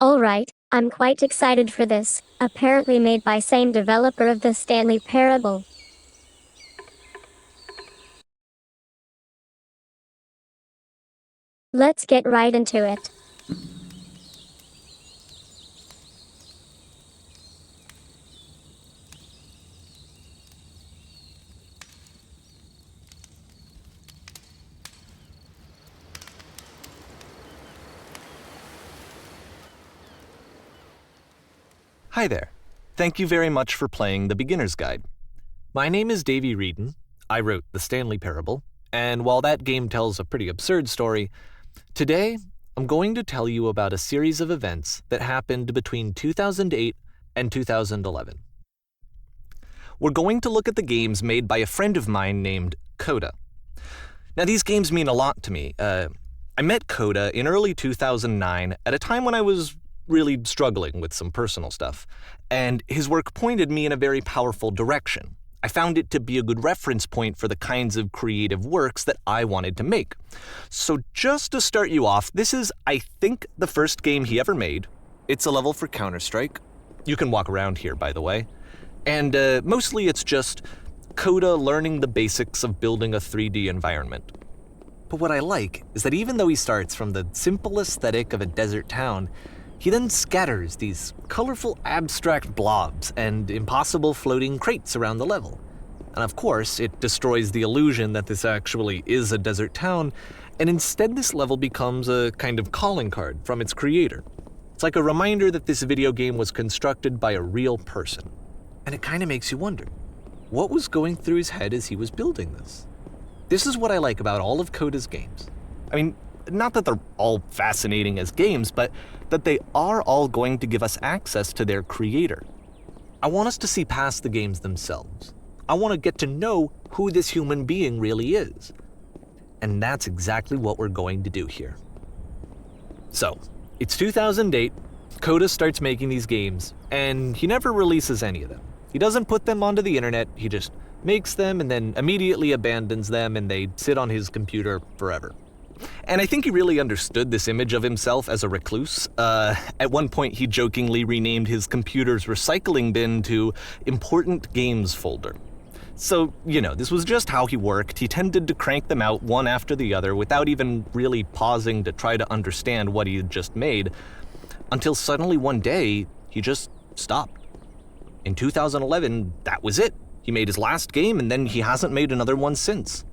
Alright, I'm quite excited for this, apparently made by same developer of the Stanley Parable. Let's get right into it. Hi there. Thank you very much for playing the Beginner's Guide. My name is Davey Reedon. I wrote the Stanley Parable, and while that game tells a pretty absurd story, today I'm going to tell you about a series of events that happened between 2008 and 2011. We're going to look at the games made by a friend of mine named Coda. Now, these games mean a lot to me. I met Coda in early 2009 at a time when I was really struggling with some personal stuff, and his work pointed me in a very powerful direction. I found it to be a good reference point for the kinds of creative works that I wanted to make. So just to start you off, this is, I think, the first game he ever made. It's a level for Counter-Strike. You can walk around here, by the way. And mostly it's just Coda learning the basics of building a 3D environment. But what I like is that even though he starts from the simple aesthetic of a desert town, he then scatters these colorful abstract blobs and impossible floating crates around the level. And of course, it destroys the illusion that this actually is a desert town, and instead this level becomes a kind of calling card from its creator. It's like a reminder that this video game was constructed by a real person. And it kind of makes you wonder, what was going through his head as he was building this? This is what I like about all of Coda's games. I mean, not that they're all fascinating as games, but that they are all going to give us access to their creator. I want us to see past the games themselves. I want to get to know who this human being really is. And that's exactly what we're going to do here. So, it's 2008, Coda starts making these games, and he never releases any of them. He doesn't put them onto the internet, he just makes them and then immediately abandons them, and they sit on his computer forever. And I think he really understood this image of himself as a recluse. At one point, he jokingly renamed his computer's recycling bin to Important Games Folder. So, this was just how he worked. He tended to crank them out one after the other without even really pausing to try to understand what he had just made, until suddenly one day, he just stopped. In 2011, that was it. He made his last game, and then he hasn't made another one since.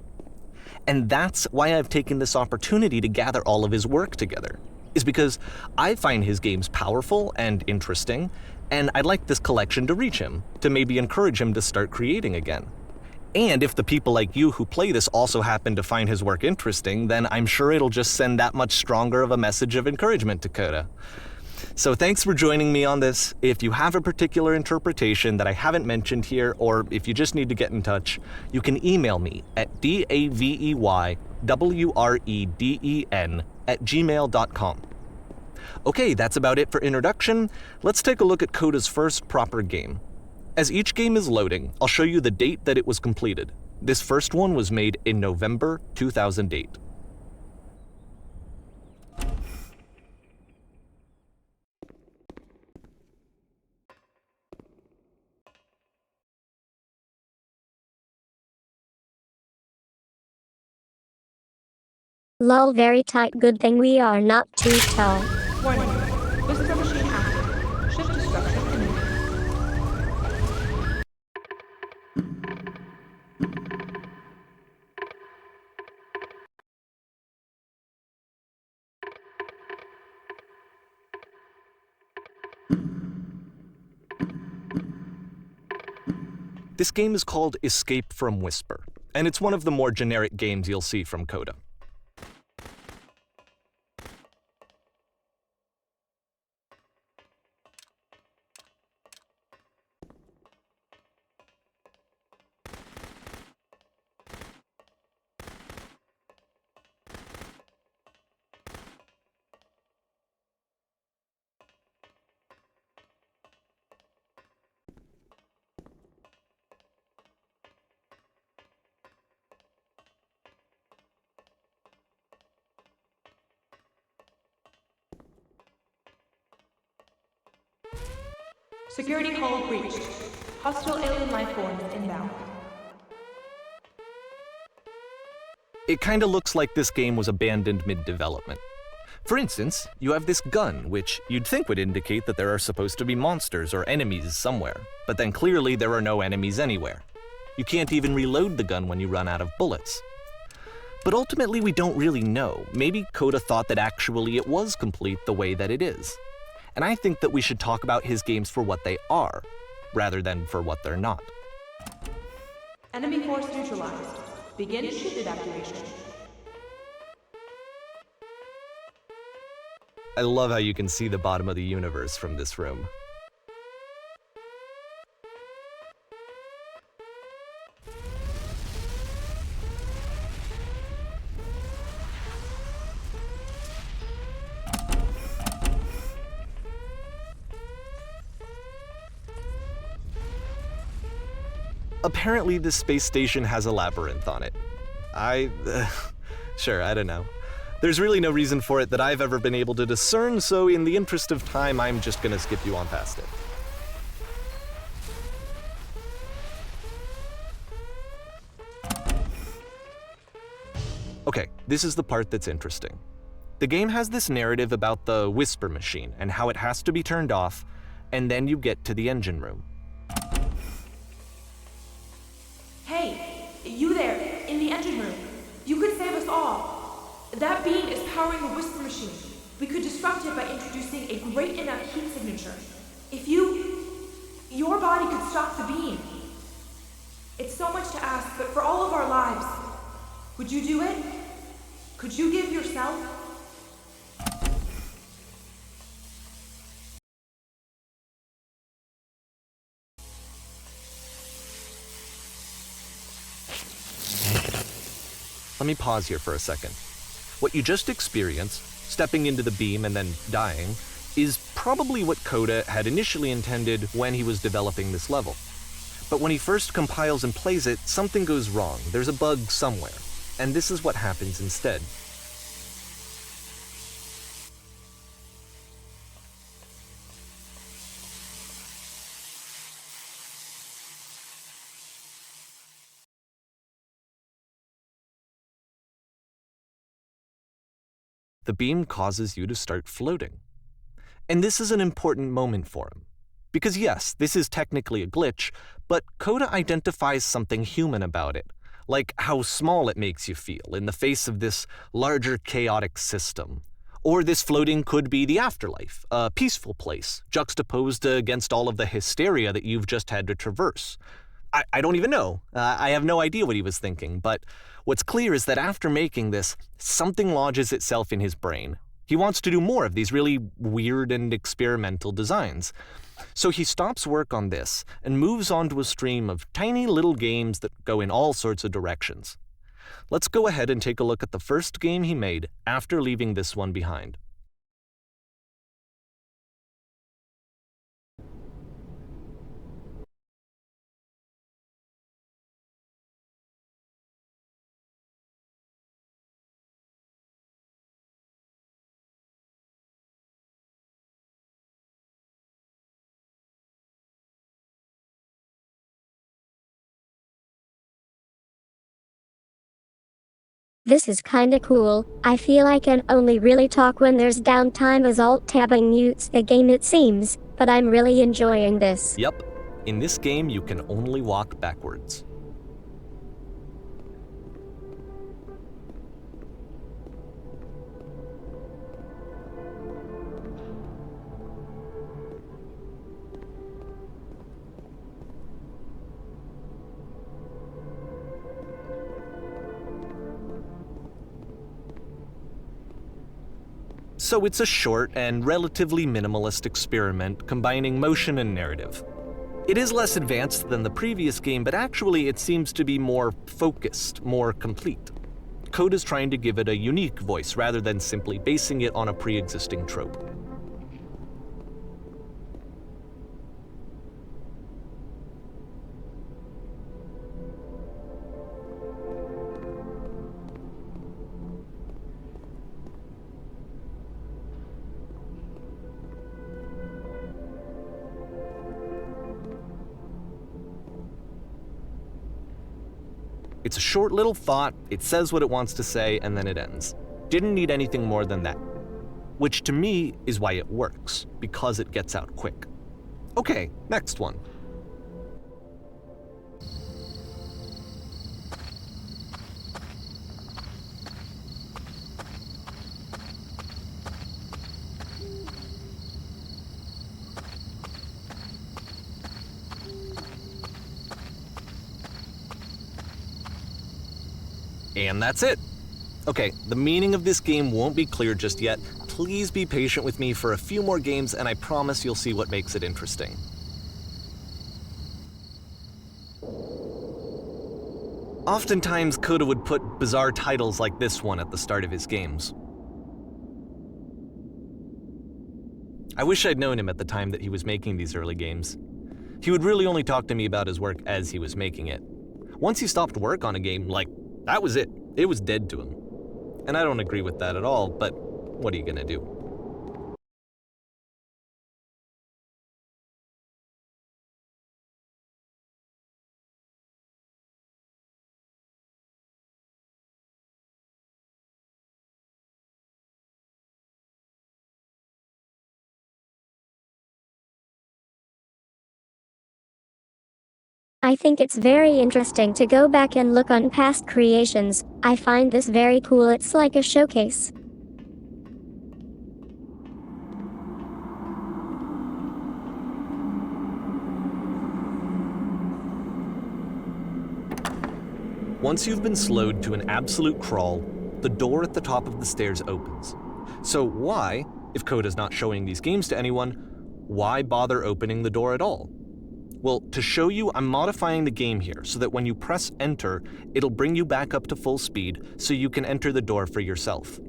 And that's why I've taken this opportunity to gather all of his work together, is because I find his games powerful and interesting, and I'd like this collection to reach him, to maybe encourage him to start creating again. And if the people like you who play this also happen to find his work interesting, then I'm sure it'll just send that much stronger of a message of encouragement to Coda. So thanks for joining me on this. If you have a particular interpretation that I haven't mentioned here, or if you just need to get in touch, you can email me at daveywreden@gmail.com. Okay, that's about it for introduction. Let's take a look at Coda's first proper game. As each game is loading, I'll show you the date that it was completed. This first one was made in November 2008. Lol, very tight, good thing we are not too tall. Warning. Whisper machine active. Shift destruction imminent. This game is called Escape from Whisper, and it's one of the more generic games you'll see from Coda. Security hull breached. Hostile alien life forms inbound. It kinda looks like this game was abandoned mid-development. For instance, you have this gun, which you'd think would indicate that there are supposed to be monsters or enemies somewhere, but then clearly there are no enemies anywhere. You can't even reload the gun when you run out of bullets. But ultimately we don't really know. Maybe Coda thought that actually it was complete the way that it is. And I think that we should talk about his games for what they are, rather than for what they're not. Enemy force neutralized. Begin ship evacuation. I love how you can see the bottom of the universe from this room. Apparently, this space station has a labyrinth on it. Sure, I don't know. There's really no reason for it that I've ever been able to discern, so in the interest of time, I'm just gonna skip you on past it. Okay, this is the part that's interesting. The game has this narrative about the whisper machine and how it has to be turned off, and then you get to the engine room. Hey, you there, in the engine room. You could save us all. That beam is powering the whisper machine. We could disrupt it by introducing a great enough heat signature. If your body could stop the beam. It's so much to ask, but for all of our lives, would you do it? Could you give yourself? Let me pause here for a second. What you just experienced, stepping into the beam and then dying, is probably what Coda had initially intended when he was developing this level. But when he first compiles and plays it, something goes wrong. There's a bug somewhere. And this is what happens instead. The beam causes you to start floating. And this is an important moment for him. Because yes, this is technically a glitch, but Coda identifies something human about it, like how small it makes you feel in the face of this larger chaotic system. Or this floating could be the afterlife, a peaceful place, juxtaposed against all of the hysteria that you've just had to traverse. I don't even know. I have no idea what he was thinking, but what's clear is that after making this, something lodges itself in his brain. He wants to do more of these really weird and experimental designs. So he stops work on this and moves on to a stream of tiny little games that go in all sorts of directions. Let's go ahead and take a look at the first game he made after leaving this one behind. This is kinda cool. I feel I can only really talk when there's downtime as alt-tabbing mutes the game it seems, but I'm really enjoying this. Yep, in this game you can only walk backwards. So it's a short and relatively minimalist experiment combining motion and narrative. It is less advanced than the previous game, but actually it seems to be more focused, more complete. Coda's trying to give it a unique voice rather than simply basing it on a pre-existing trope. It's a short little thought, it says what it wants to say, and then it ends. Didn't need anything more than that. Which to me is why it works, because it gets out quick. Okay, next one. And that's it. Okay, the meaning of this game won't be clear just yet. Please be patient with me for a few more games, and I promise you'll see what makes it interesting. Oftentimes, Coda would put bizarre titles like this one at the start of his games. I wish I'd known him at the time that he was making these early games. He would really only talk to me about his work as he was making it. Once he stopped work on a game, that was it. It was dead to him. And I don't agree with that at all, but what are you gonna do? I think it's very interesting to go back and look on past creations. I find this very cool. It's like a showcase. Once you've been slowed to an absolute crawl, the door at the top of the stairs opens. So why, if Coda's not showing these games to anyone, why bother opening the door at all? Well, to show you, I'm modifying the game here so that when you press enter, it'll bring you back up to full speed so you can enter the door for yourself.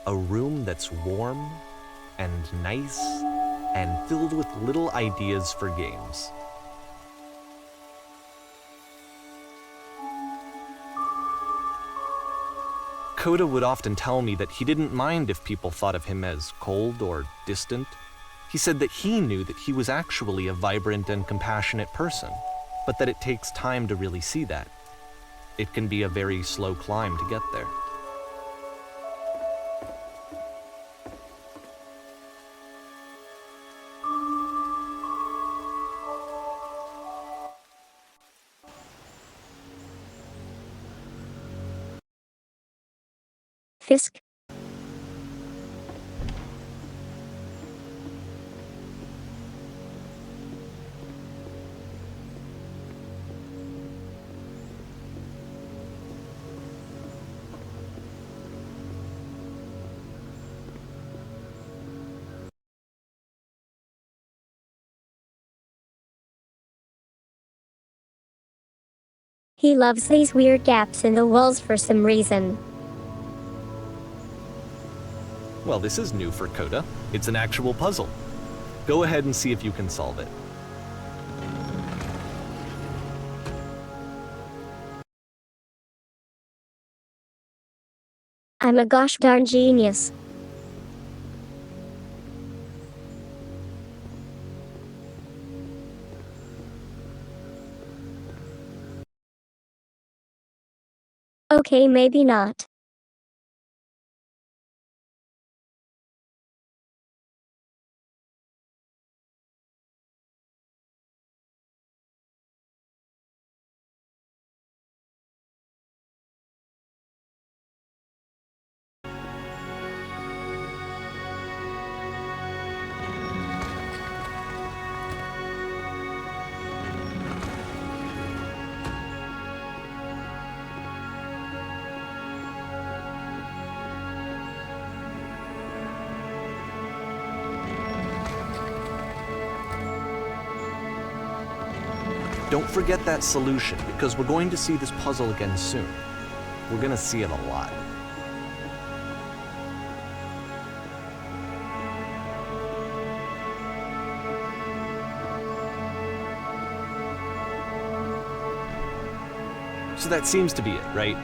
A room that's warm and nice and filled with little ideas for games. Coda would often tell me that he didn't mind if people thought of him as cold or distant. He said that he knew that he was actually a vibrant and compassionate person, but that it takes time to really see that. It can be a very slow climb to get there. Fisk. He loves these weird gaps in the walls for some reason. Well, this is new for Coda. It's an actual puzzle. Go ahead and see if you can solve it. I'm a gosh darn genius. Okay, maybe not. Don't forget that solution, because we're going to see this puzzle again soon. We're going to see it a lot. So that seems to be it, right?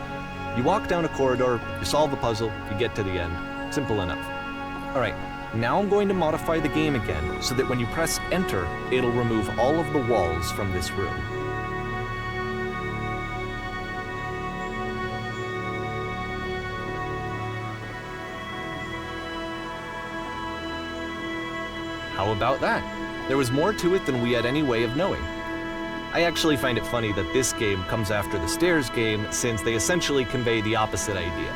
You walk down a corridor, you solve a puzzle, you get to the end. Simple enough. All right, now I'm going to modify the game again so that when you press enter, it'll remove all of the walls from this room. How about that? There was more to it than we had any way of knowing. I actually find it funny that this game comes after the stairs game, since they essentially convey the opposite idea.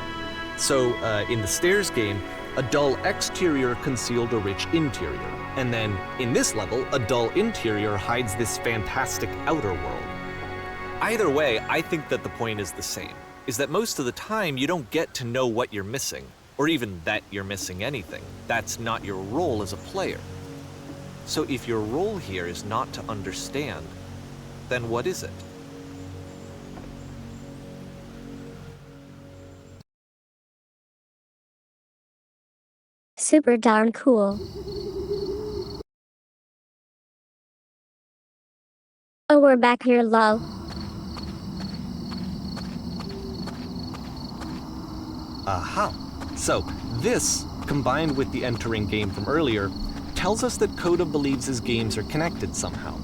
So, in the stairs game, a dull exterior concealed a rich interior. And then, in this level, a dull interior hides this fantastic outer world. Either way, I think that the point is the same, is that most of the time you don't get to know what you're missing, or even that you're missing anything. That's not your role as a player. So if your role here is not to understand, then what is it? Super darn cool. Oh, we're back here, lol. Aha! So, this, combined with the entering game from earlier, tells us that Coda believes his games are connected somehow.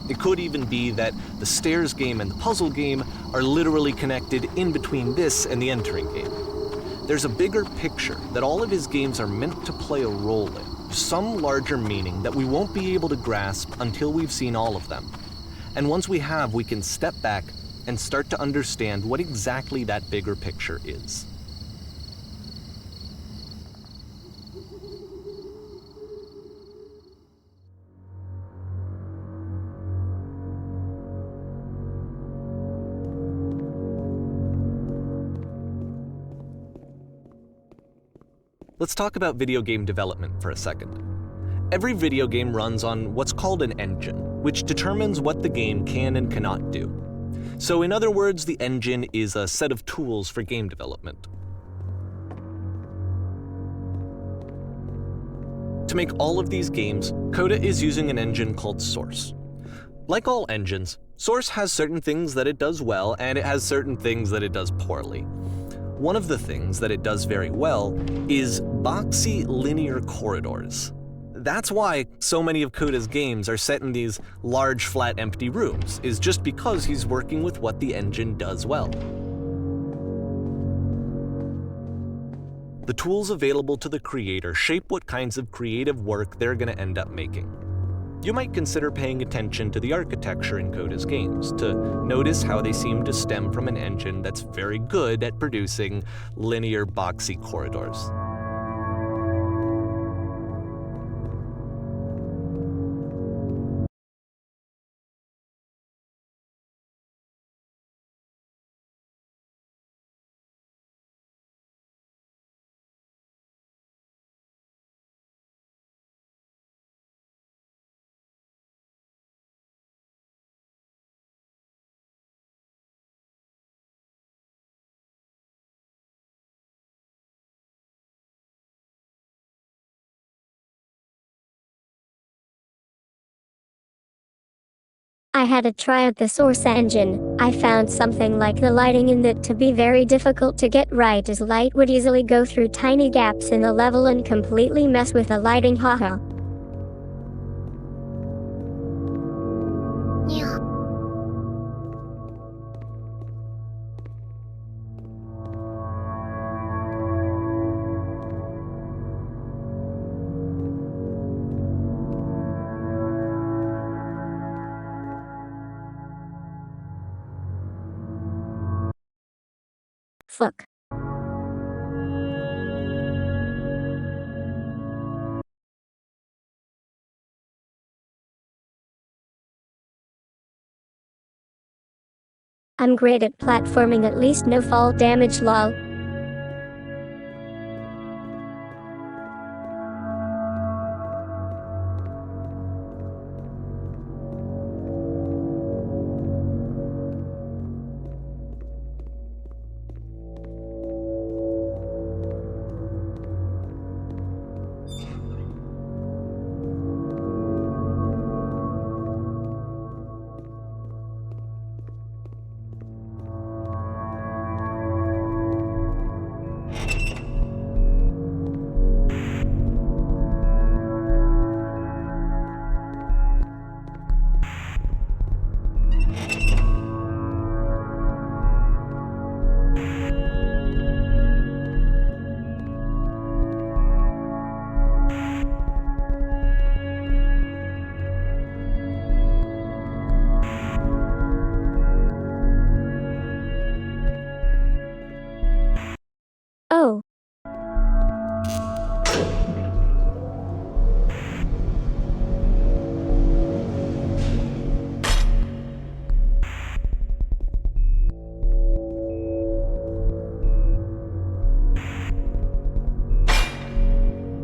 It could even be that the stairs game and the puzzle game are literally connected in between this and the entering game. There's a bigger picture that all of his games are meant to play a role in, some larger meaning that we won't be able to grasp until we've seen all of them. And once we have, we can step back and start to understand what exactly that bigger picture is. Let's talk about video game development for a second. Every video game runs on what's called an engine, which determines what the game can and cannot do. So in other words, the engine is a set of tools for game development. To make all of these games, Coda is using an engine called Source. Like all engines, Source has certain things that it does well, and it has certain things that it does poorly. One of the things that it does very well is boxy linear corridors. That's why so many of Coda's games are set in these large, flat, empty rooms, is just because he's working with what the engine does well. The tools available to the creator shape what kinds of creative work they're going to end up making. You might consider paying attention to the architecture in Coda's games to notice how they seem to stem from an engine that's very good at producing linear, boxy corridors. I had a try at the Source engine. I found something like the lighting in it to be very difficult to get right, as light would easily go through tiny gaps in the level and completely mess with the lighting, haha. Fuck. I'm great at platforming, at least no fall damage, lol.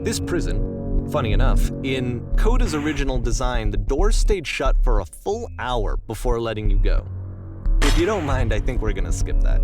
This prison, funny enough, in Coda's original design, the doors stayed shut for a full hour before letting you go. If you don't mind, I think we're gonna skip that.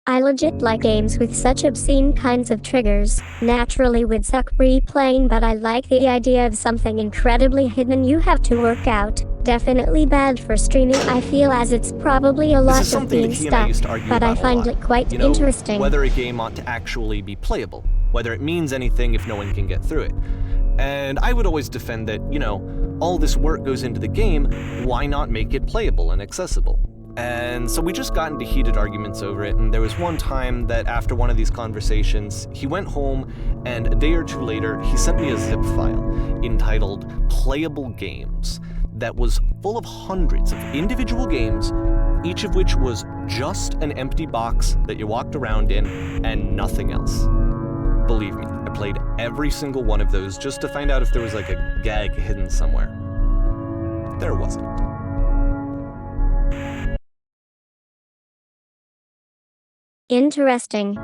I legit like games with such obscene kinds of triggers. Naturally would suck replaying, but I like the idea of something incredibly hidden you have to work out. Definitely bad for streaming, I feel, as it's probably a lot of being stuck, but I find it quite interesting. Whether a game ought to actually be playable, whether it means anything if no one can get through it. And I would always defend that, all this work goes into the game, why not make it playable and accessible? And so we just got into heated arguments over it, and there was one time that after one of these conversations, he went home, and a day or two later, he sent me a zip file entitled Playable Games that was full of hundreds of individual games, each of which was just an empty box that you walked around in and nothing else. Believe me, I played every single one of those just to find out if there was like a gag hidden somewhere. There wasn't. Interesting.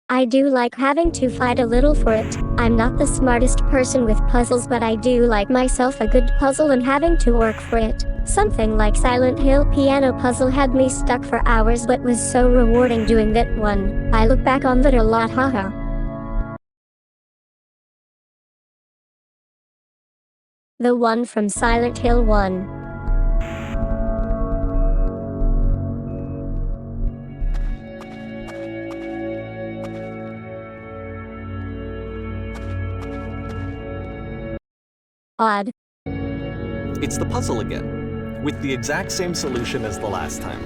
I do like having to fight a little for it. I'm not the smartest person with puzzles, but I do like myself a good puzzle and having to work for it. Something like Silent Hill piano puzzle had me stuck for hours, but was so rewarding doing that one. I look back on that a lot, haha. The one from Silent Hill 1. Odd. It's the puzzle again, with the exact same solution as the last time.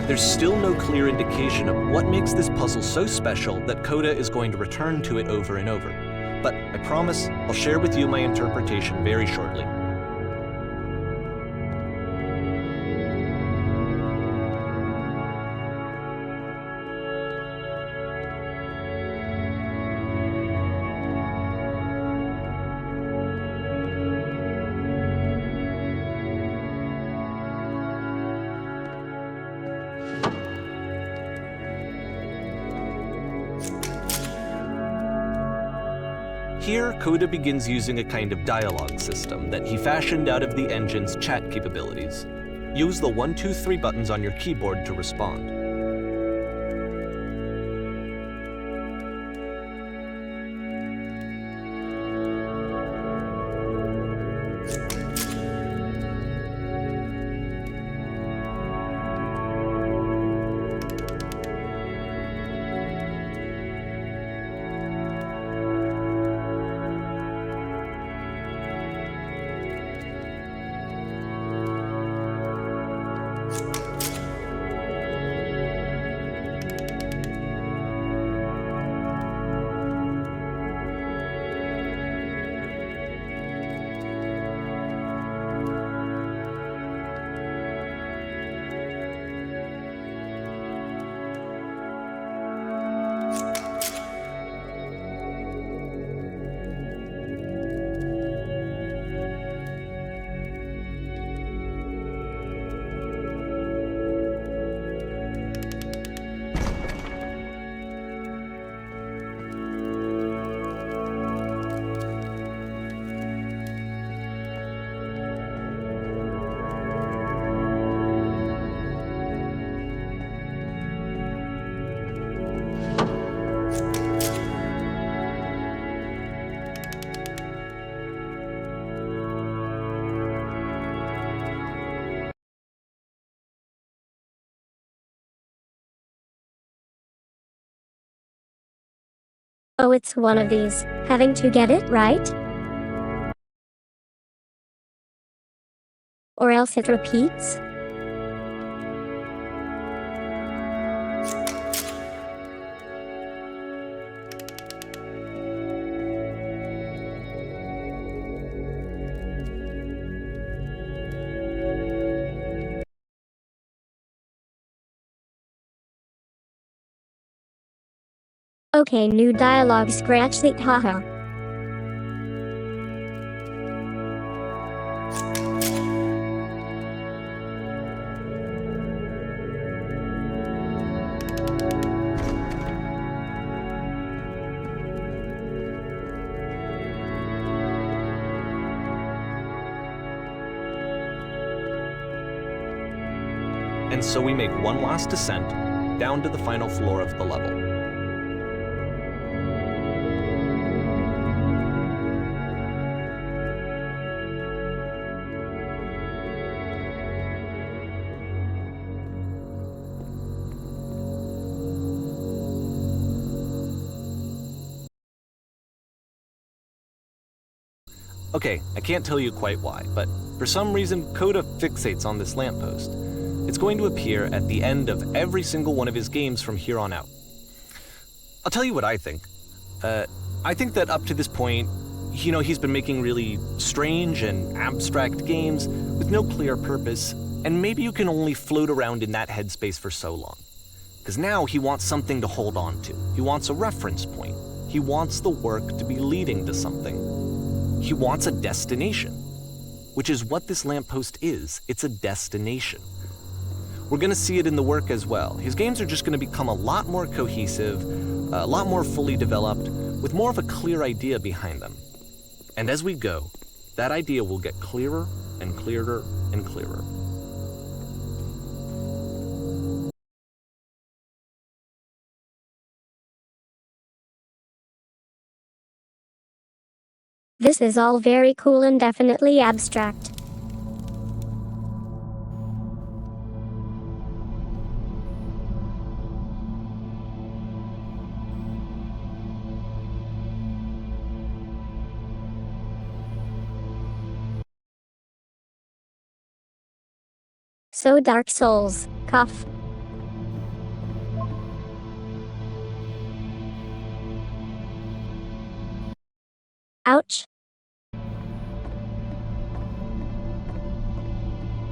There's still no clear indication of what makes this puzzle so special that Coda is going to return to it over and over. But I promise I'll share with you my interpretation very shortly. Here, Coda begins using a kind of dialogue system that he fashioned out of the engine's chat capabilities. Use the 1, 2, 3 buttons on your keyboard to respond. Oh, it's one of these, having to get it right? Or else it repeats? Okay, new dialogue, scratch that, haha. And so we make one last descent down to the final floor of the level. Okay, I can't tell you quite why, but for some reason Coda fixates on this lamppost. It's going to appear at the end of every single one of his games from here on out. I'll tell you what I think. I think that up to this point, he's been making really strange and abstract games with no clear purpose, and maybe you can only float around in that headspace for so long. Because now he wants something to hold on to. He wants a reference point. He wants the work to be leading to something. He wants a destination, which is what this lamppost is. It's a destination. We're going to see it in the work as well. His games are just going to become a lot more cohesive, a lot more fully developed, with more of a clear idea behind them. And as we go, that idea will get clearer and clearer and clearer. This is all very cool and definitely abstract. So Dark Souls, cough. Ouch.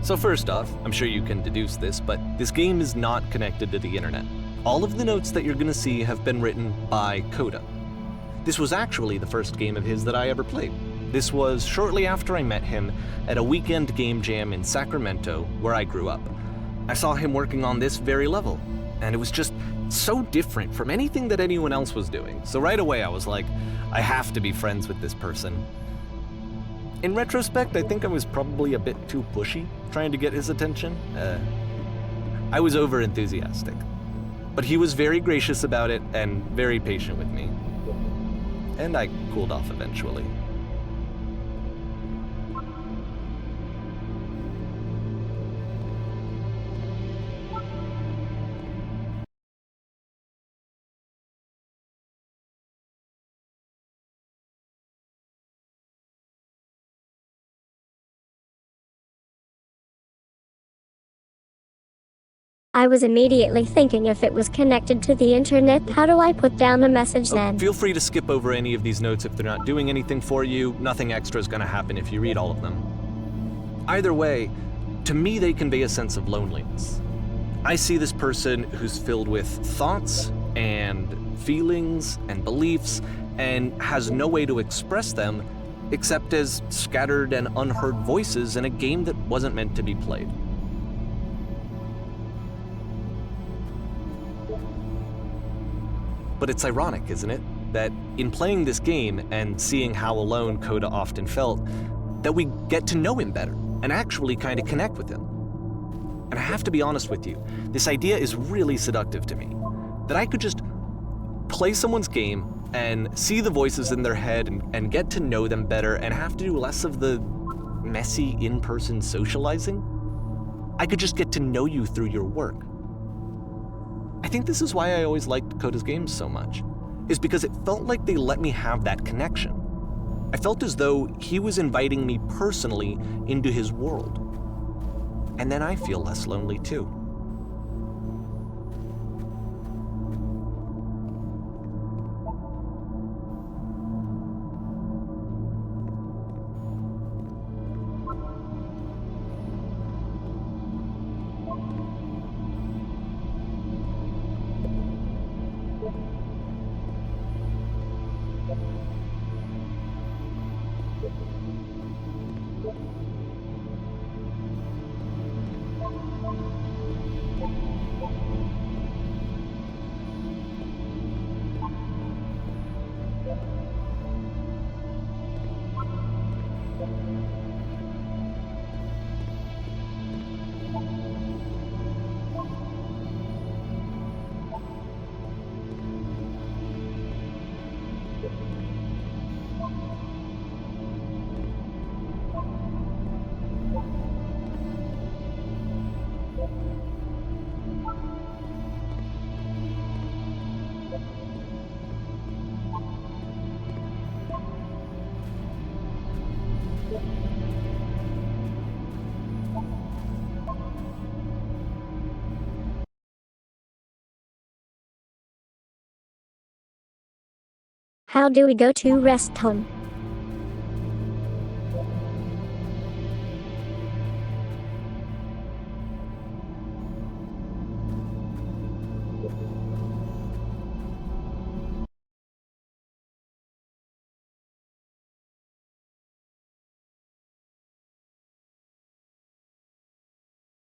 So first off, I'm sure you can deduce this, but this game is not connected to the internet. All of the notes that you're going to see have been written by Coda. This was actually the first game of his that I ever played. This was shortly after I met him at a weekend game jam in Sacramento, where I grew up. I saw him working on this very level, and it was just so different from anything that anyone else was doing. So right away I was like, I have to be friends with this person. In retrospect, I think I was probably a bit too pushy, trying to get his attention. I was over-enthusiastic. But he was very gracious about it and very patient with me. And I cooled off eventually. I was immediately thinking if it was connected to the internet, how do I put down a message then? Feel free to skip over any of these notes if they're not doing anything for you. Nothing extra is going to happen if you read all of them. Either way, to me they convey a sense of loneliness. I see this person who's filled with thoughts and feelings and beliefs and has no way to express them except as scattered and unheard voices in a game that wasn't meant to be played. But it's ironic, isn't it, that in playing this game and seeing how alone Coda often felt, that we get to know him better and actually kind of connect with him. And I have to be honest with you, this idea is really seductive to me, that I could just play someone's game and see the voices in their head and get to know them better and have to do less of the messy in-person socializing. I could just get to know you through your work. I think this is why I always liked Coda's games so much. is because it felt like they let me have that connection. I felt as though he was inviting me personally into his world. And then I feel less lonely too. How do we go to rest home?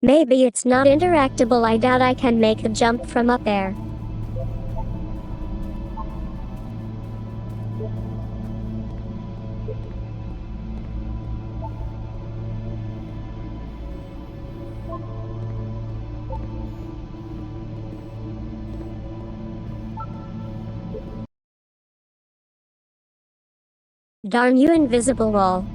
Maybe it's not interactable. I doubt I can make a jump from up there. Darn you, invisible wall.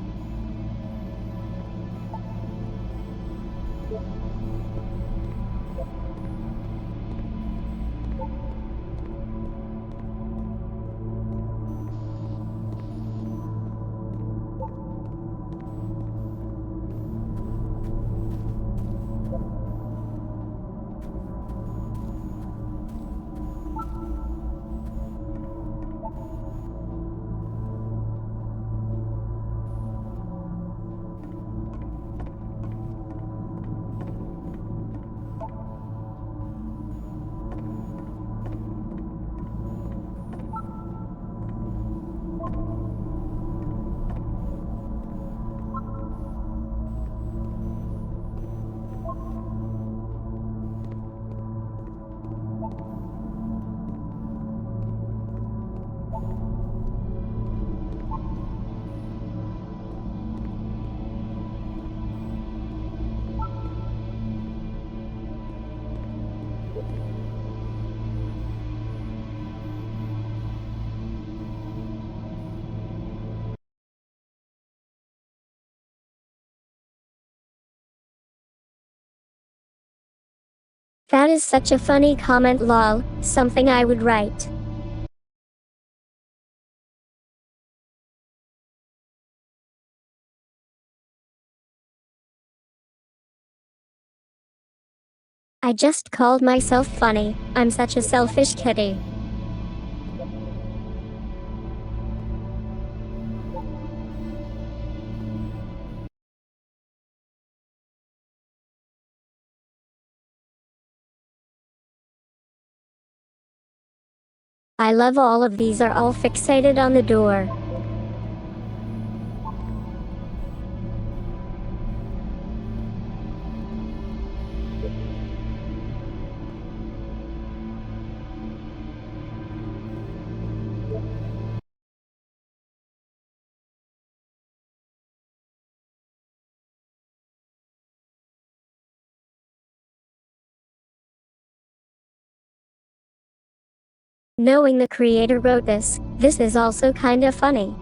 That is such a funny comment, lol, something I would write. I just called myself funny. I'm such a selfish kitty. I love all of these are all fixated on the door. Knowing the creator wrote this is also kinda funny.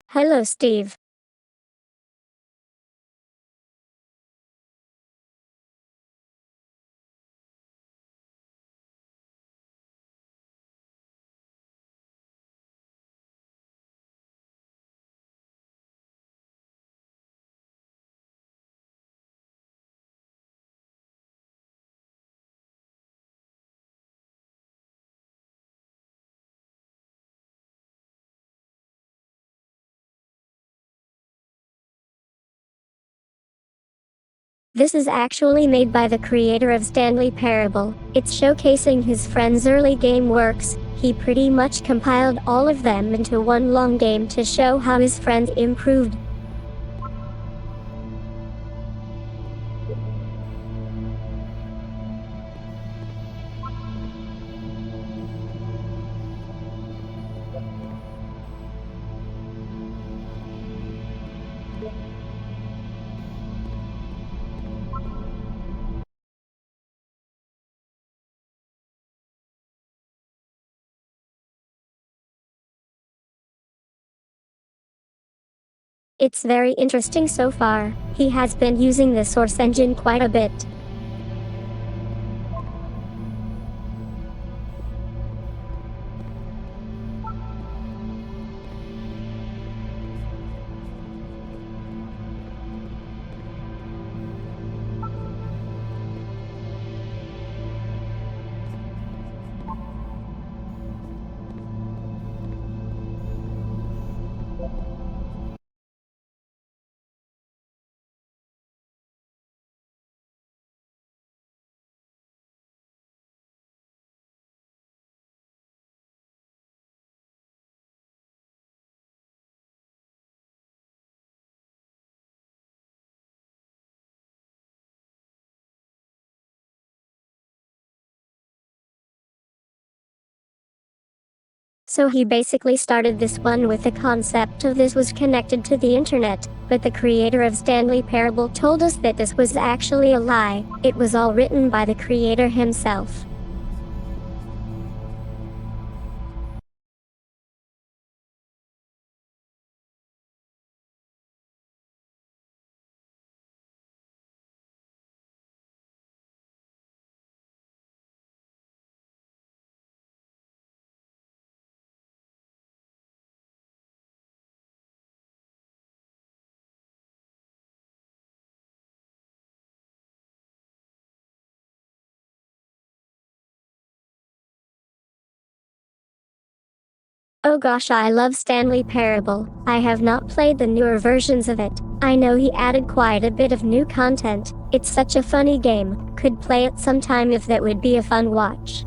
Hello, Steve. This is actually made by the creator of Stanley Parable. It's showcasing his friend's early game works. He pretty much compiled all of them into one long game to show how his friend improved. It's very interesting so far. He has been using the source engine quite a bit. So he basically started this one with the concept of this was connected to the internet, but the creator of Stanley Parable told us that this was actually a lie. It was all written by the creator himself. Oh gosh, I love Stanley Parable. I have not played the newer versions of it. I know he added quite a bit of new content. It's such a funny game. Could play it sometime if that would be a fun watch.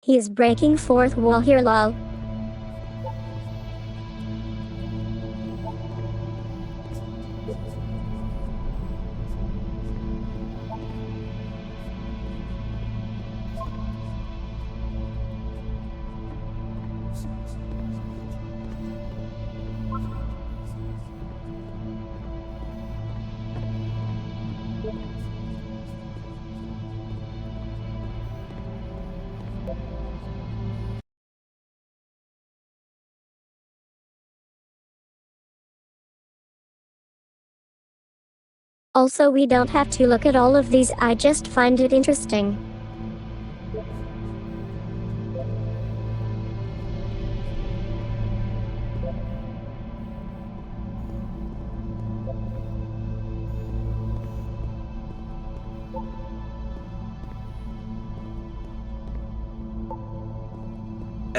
He is breaking fourth wall here, lol. Also, we don't have to look at all of these, I just find it interesting.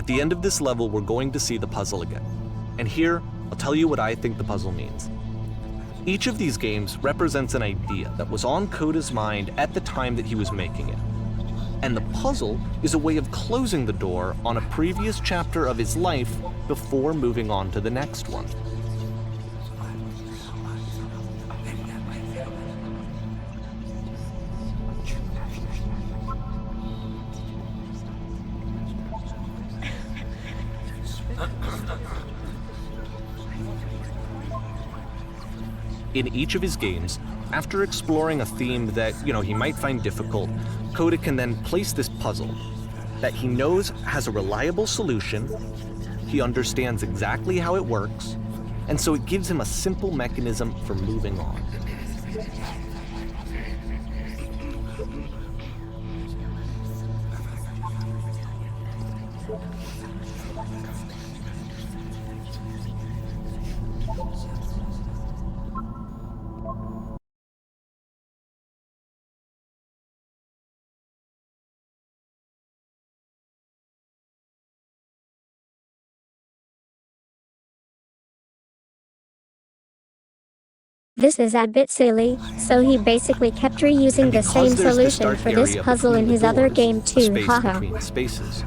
At the end of this level, we're going to see the puzzle again. And here, I'll tell you what I think the puzzle means. Each of these games represents an idea that was on Coda's mind at the time that he was making it. And the puzzle is a way of closing the door on a previous chapter of his life before moving on to the next one. In each of his games, after exploring a theme that, he might find difficult, Coda can then place this puzzle that he knows has a reliable solution, he understands exactly how it works, and so it gives him a simple mechanism for moving on. This is a bit silly, so he basically kept reusing the same solution for this puzzle in his other game too, haha. Between spaces.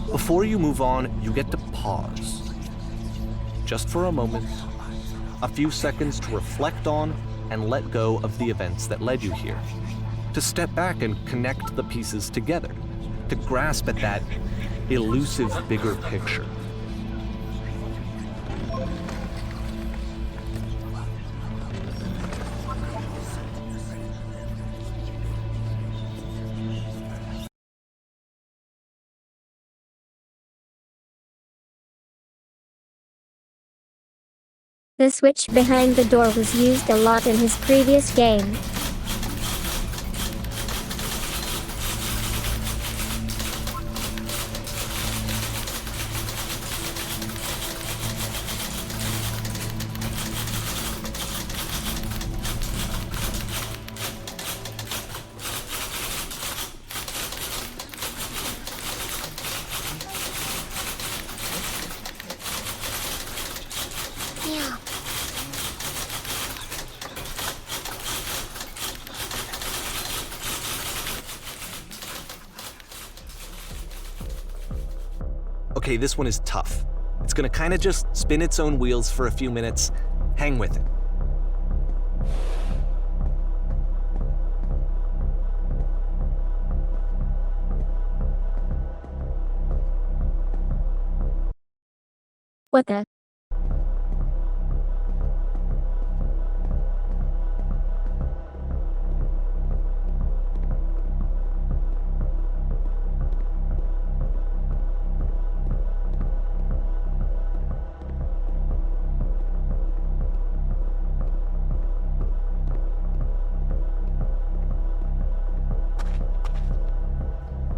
Before you move on, you get to pause. Just for a moment, a few seconds to reflect on and let go of the events that led you here. To step back and connect the pieces together. To grasp at that elusive bigger picture. The switch behind the door was used a lot in his previous game. Okay, this one is tough. It's gonna kinda just spin its own wheels for a few minutes. Hang with it. What the?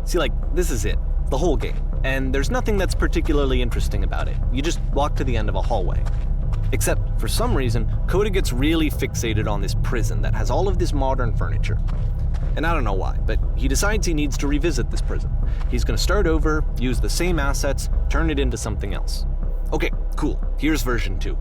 See, this is it. The whole game. And there's nothing that's particularly interesting about it. You just walk to the end of a hallway. Except, for some reason, Coda gets really fixated on this prison that has all of this modern furniture. And I don't know why, but he decides he needs to revisit this prison. He's gonna start over, use the same assets, turn it into something else. Okay, cool. Here's version 2.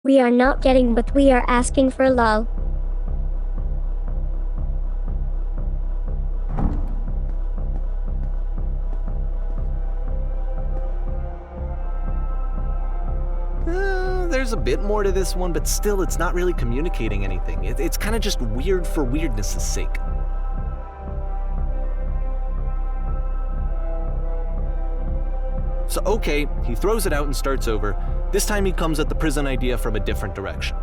We are not getting what we are asking for, lol. there's a bit more to this one, but still it's not really communicating anything. It's kind of just weird for weirdness' sake. So okay, he throws it out and starts over. This time he comes at the prison idea from a different direction.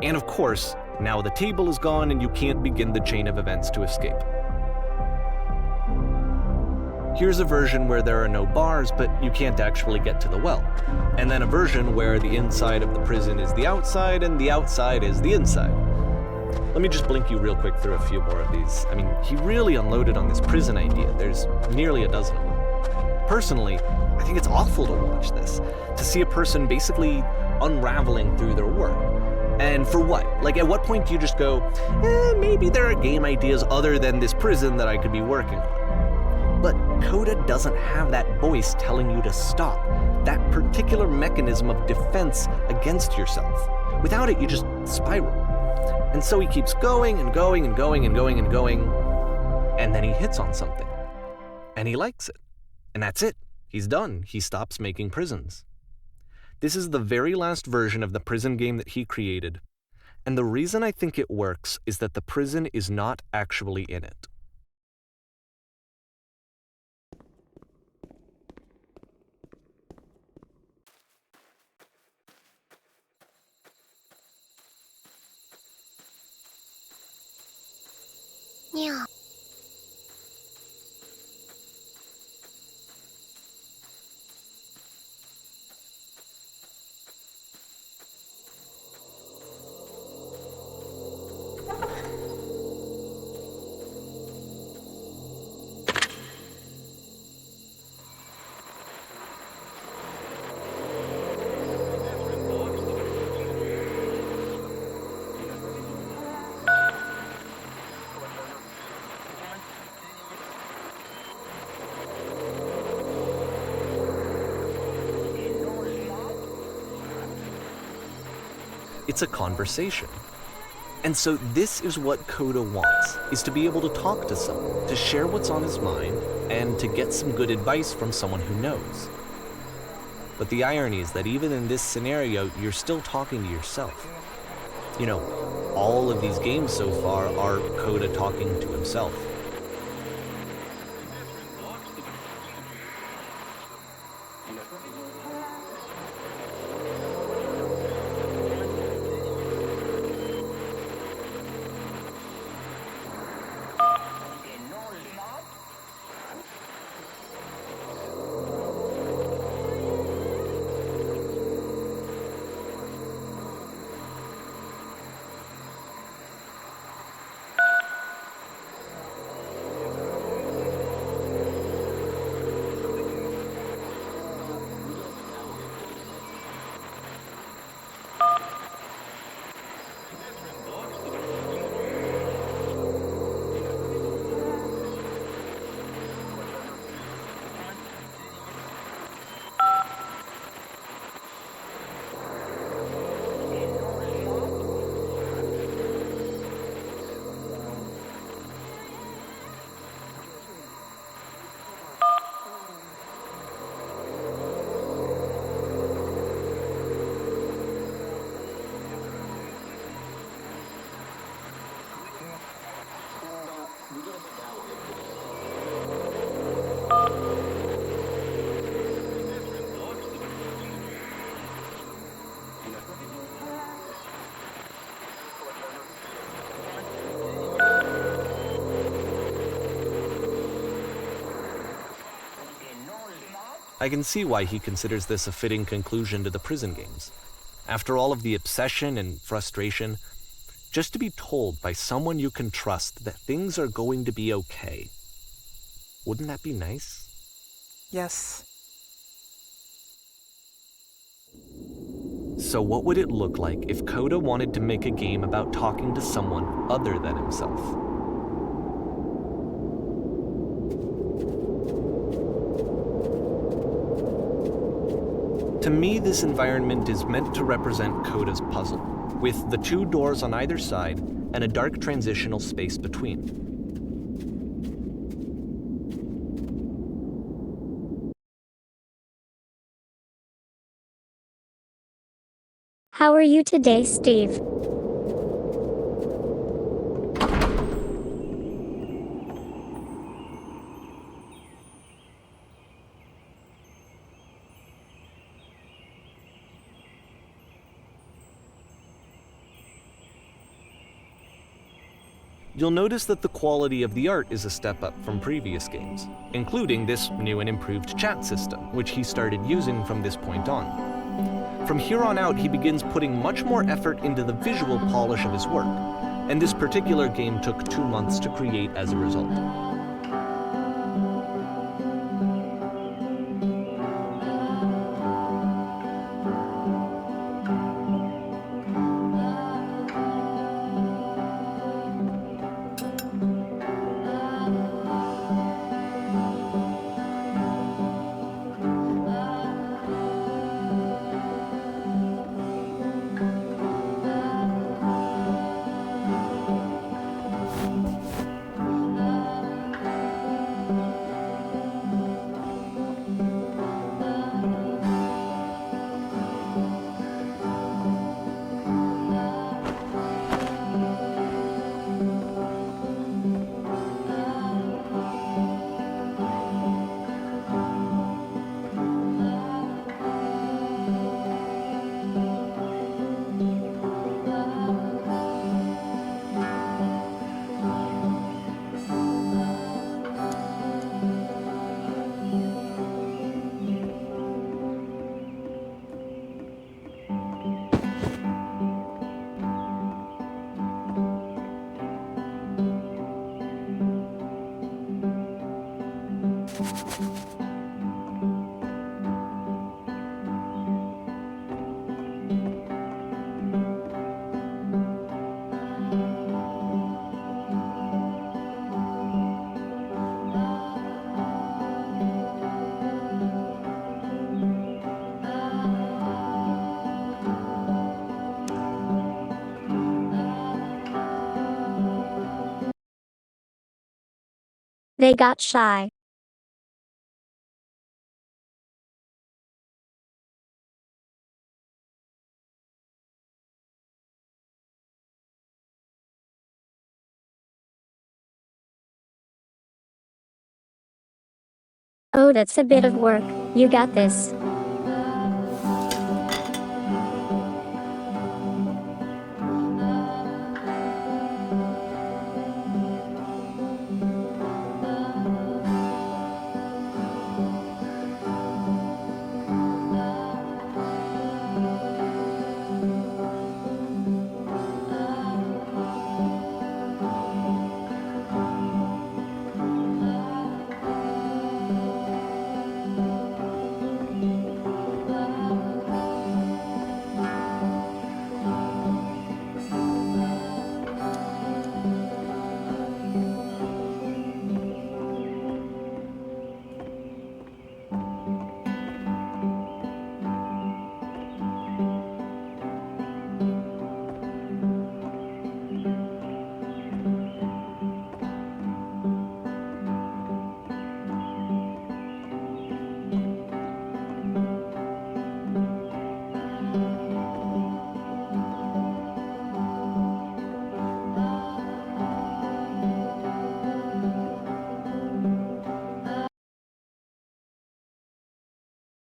And of course, now the table is gone and you can't begin the chain of events to escape. Here's a version where there are no bars, but you can't actually get to the well. And then a version where the inside of the prison is the outside and the outside is the inside. Let me just blink you real quick through a few more of these. I mean, he really unloaded on this prison idea. There's nearly a dozen of them. Personally, I think it's awful to watch this, to see a person basically unraveling through their work. And for what? Like, at what point do you just go, maybe there are game ideas other than this prison that I could be working on? But Coda doesn't have that voice telling you to stop, that particular mechanism of defense against yourself. Without it, you just spiral. And so he keeps going and going and going and going and going, and then he hits on something. And he likes it. And that's it. He's done. He stops making prisons. This is the very last version of the prison game that he created, and the reason I think it works is that the prison is not actually in it. Yeah. It's a conversation. And so this is what Coda wants, is to be able to talk to someone, to share what's on his mind, and to get some good advice from someone who knows. But the irony is that even in this scenario, you're still talking to yourself. You know, all of these games so far are Coda talking to himself. I can see why he considers this a fitting conclusion to the prison games. After all of the obsession and frustration, just to be told by someone you can trust that things are going to be okay. Wouldn't that be nice? Yes. So what would it look like if Coda wanted to make a game about talking to someone other than himself? To me, this environment is meant to represent Coda's puzzle, with the 2 doors on either side and a dark transitional space between. How are you today, Steve? You'll notice that the quality of the art is a step up from previous games, including this new and improved chat system, which he started using from this point on. From here on out, he begins putting much more effort into the visual polish of his work, and this particular game took 2 months to create as a result. They got shy. Oh, that's a bit of work. You got this.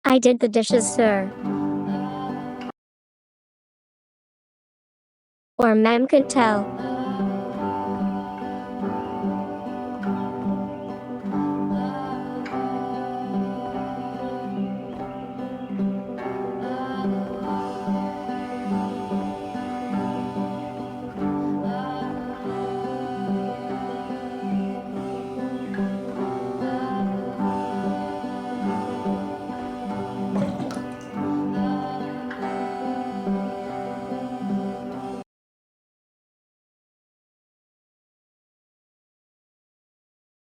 I did the dishes, sir. Or ma'am could tell.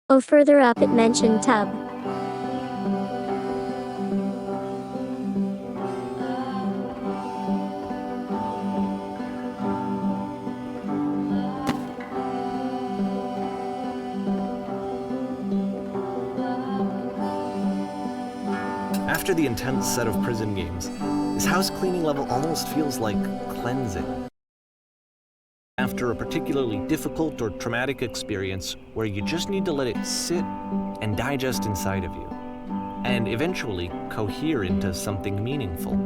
Oh, further up it mentioned tub. After the intense set of prison games, this house cleaning level almost feels like cleansing. After a particularly difficult or traumatic experience where you just need to let it sit and digest inside of you, and eventually cohere into something meaningful.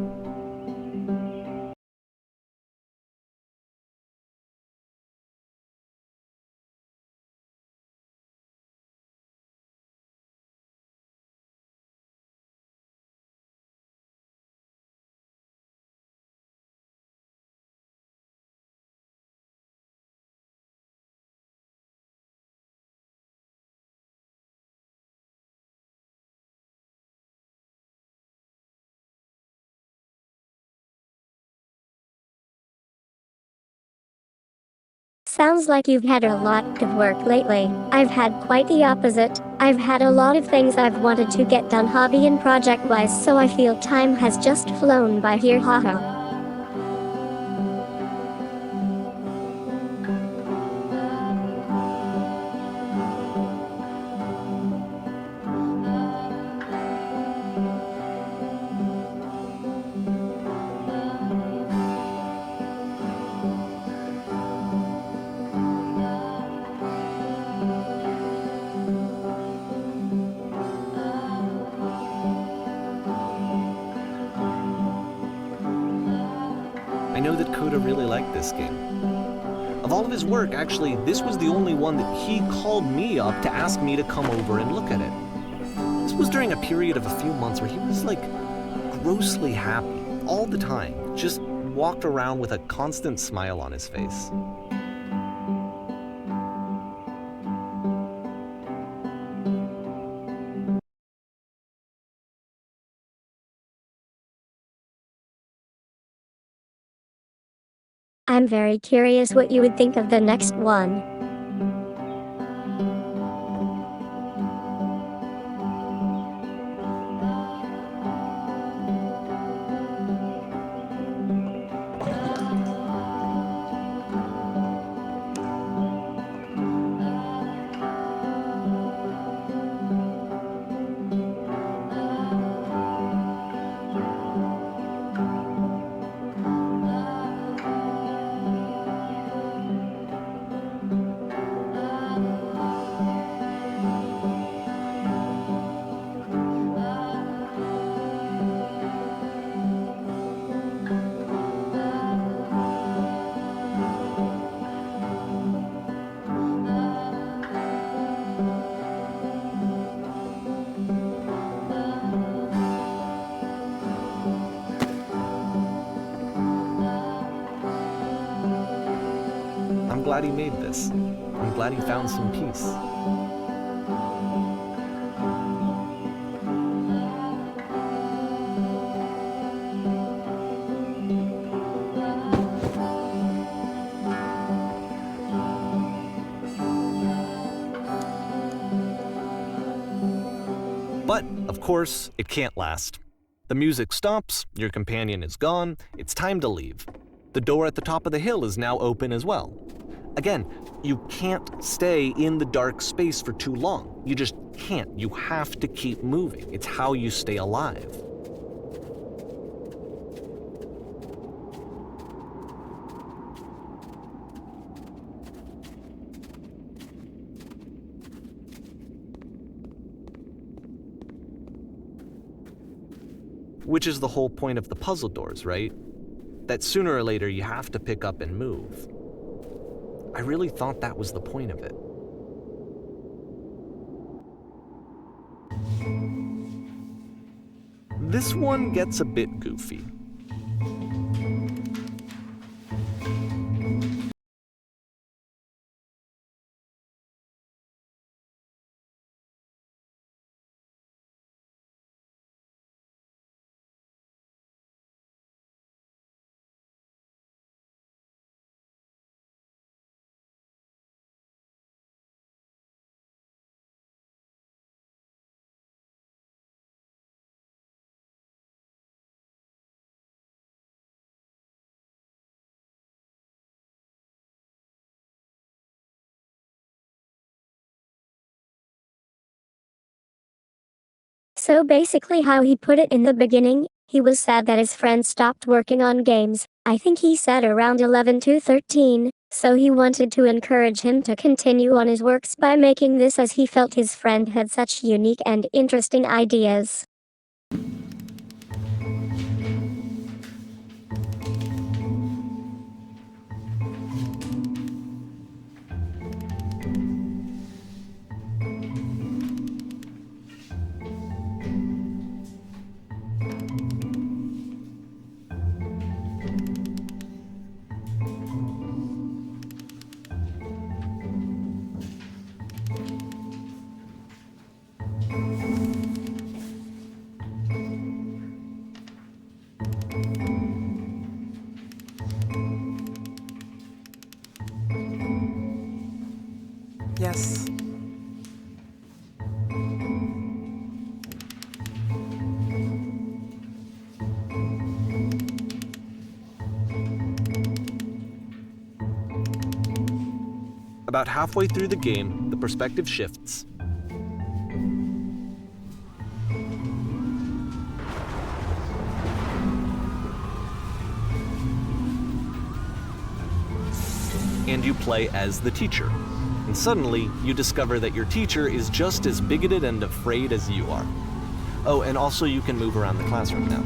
Sounds like you've had a lot of work lately. I've had quite the opposite. I've had a lot of things I've wanted to get done hobby and project-wise, so I feel time has just flown by here, haha. I know that Coda really liked this game. Of all of his work, actually, this was the only one that he called me up to ask me to come over and look at it. This was during a period of a few months where he was like grossly happy all the time, just walked around with a constant smile on his face. I'm very curious what you would think of the next one. I'm glad he made this. I'm glad he found some peace. But, of course, it can't last. The music stops, your companion is gone, it's time to leave. The door at the top of the hill is now open as well. Again, you can't stay in the dark space for too long. You just can't. You have to keep moving. It's how you stay alive. Which is the whole point of the puzzle doors, right? That sooner or later you have to pick up and move. I really thought that was the point of it. This one gets a bit goofy. So basically how he put it in the beginning, he was sad that his friend stopped working on games. I think he said around 11 to 13, so he wanted to encourage him to continue on his works by making this as he felt his friend had such unique and interesting ideas. Yes. About halfway through the game, the perspective shifts. And you play as the teacher. And suddenly, you discover that your teacher is just as bigoted and afraid as you are. Oh, and also you can move around the classroom now.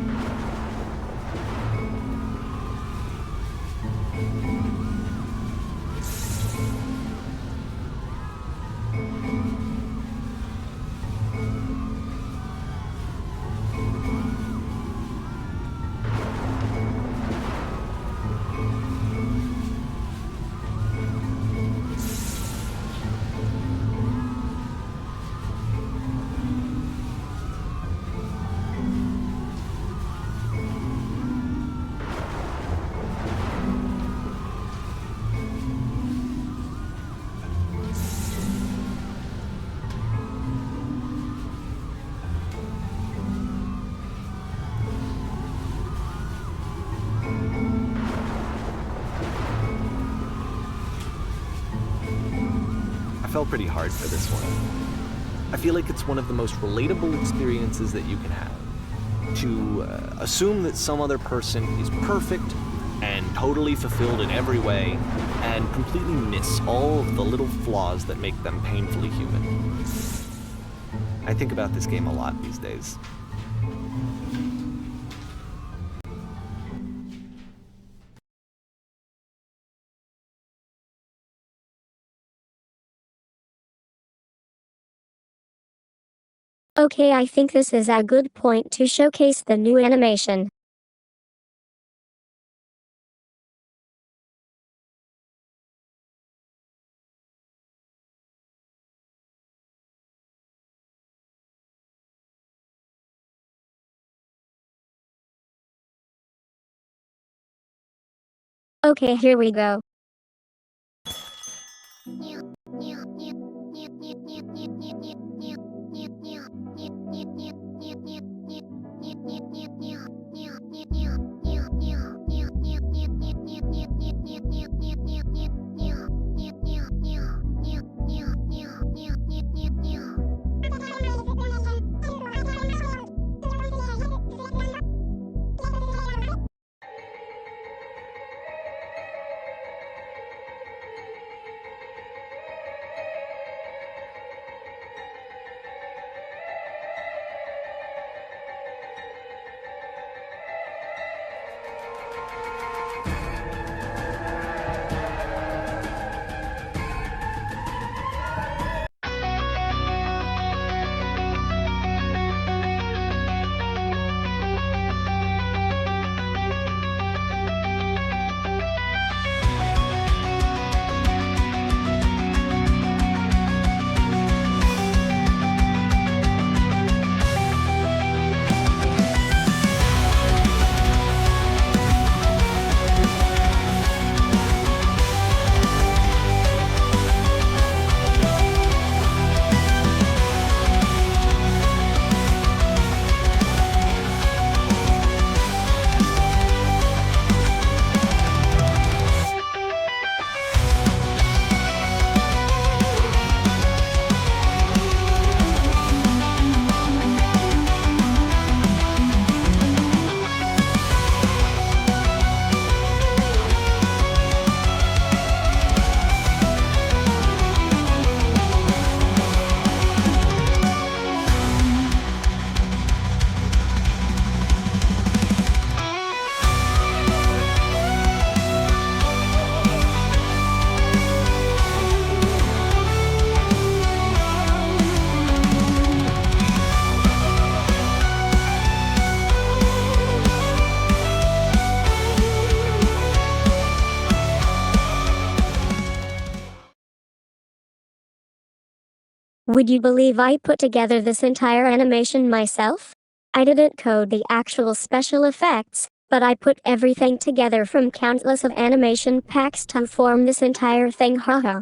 I fell pretty hard for this one. I feel like it's one of the most relatable experiences that you can have. To assume that some other person is perfect and totally fulfilled in every way, and completely miss all of the little flaws that make them painfully human. I think about this game a lot these days. Okay, I think this is a good point to showcase the new animation. Okay, here we go. Would you believe I put together this entire animation myself? I didn't code the actual special effects, but I put everything together from countless of animation packs to form this entire thing, haha.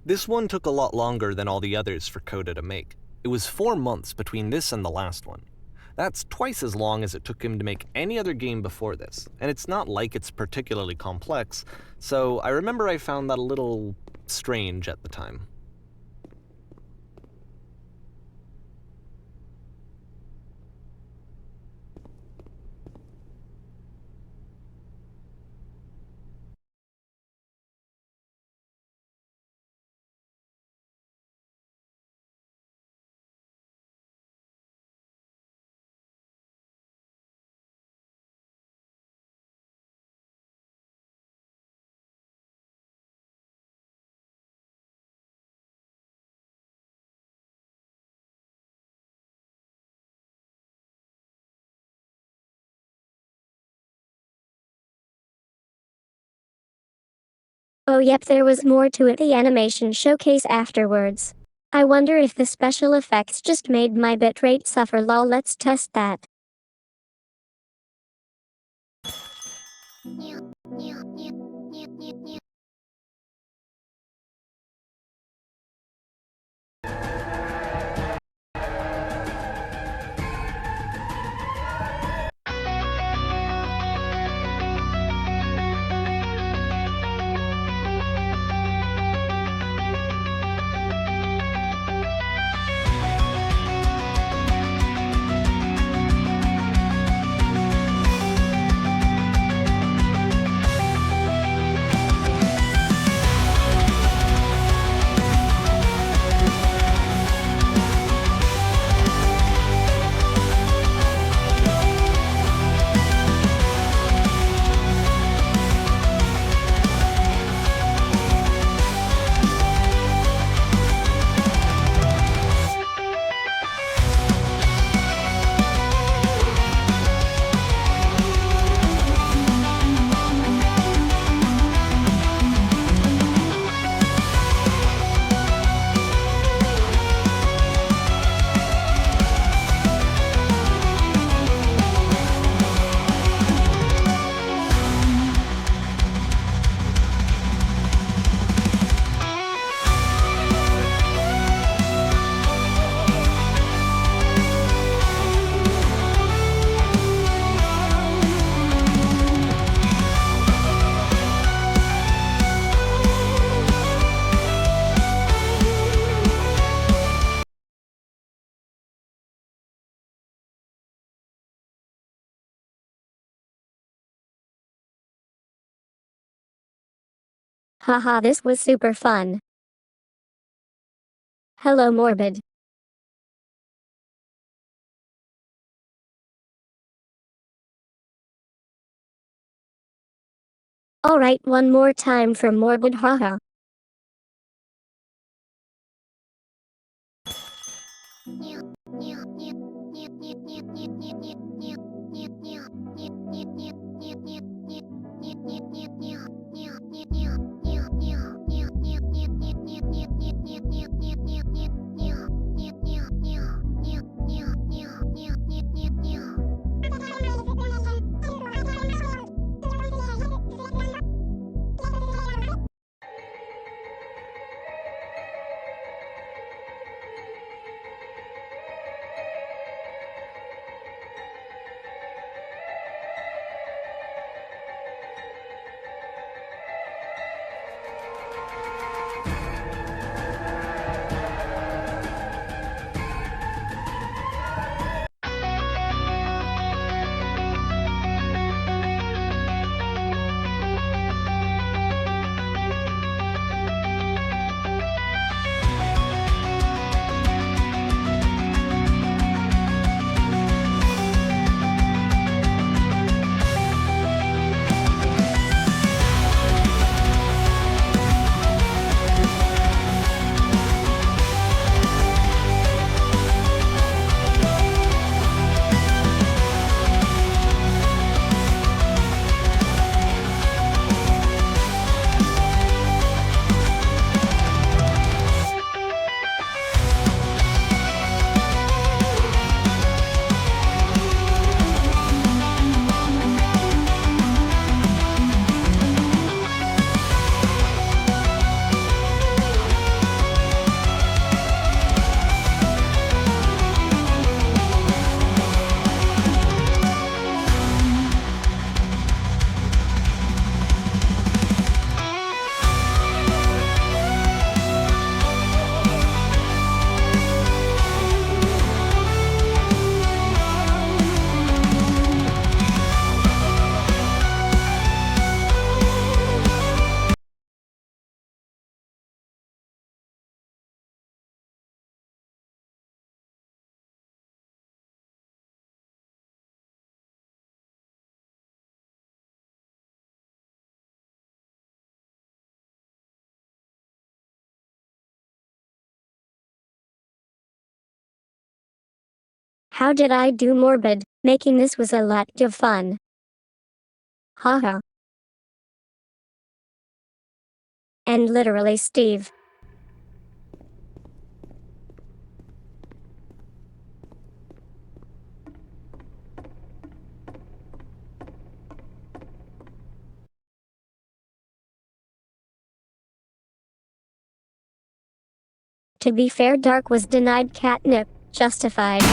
This one took a lot longer than all the others for Coda to make. It was 4 months between this and the last one. That's twice as long as it took him to make any other game before this, and it's not like it's particularly complex, so I remember I found that a little strange at the time. Oh yep, there was more to it, the animation showcase afterwards. I wonder if the special effects just made my bitrate suffer, lol, let's test that. Haha, this was super fun. Hello, Morbid. Alright, one more time for Morbid, haha. How did I do morbid? Making this was a lot of fun. Haha. And literally Steve. To be fair, Dark was denied catnip. Justified.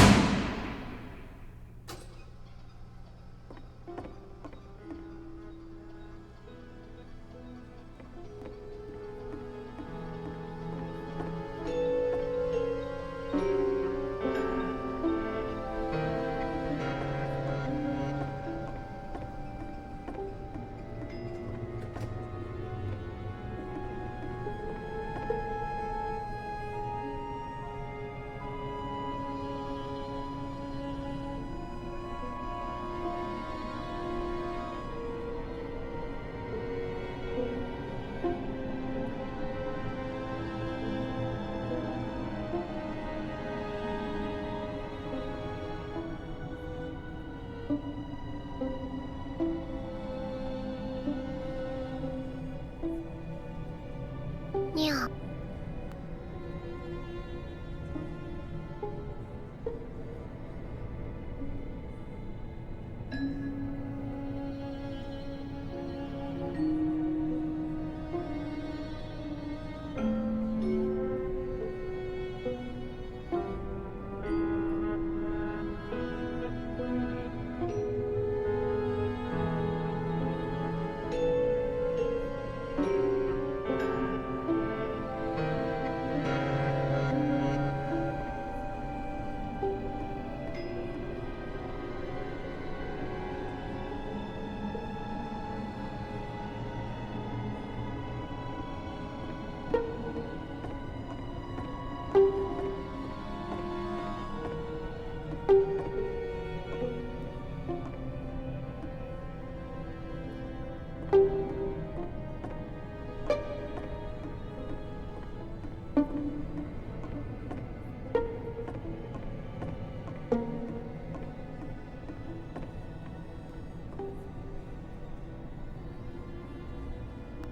Yeah.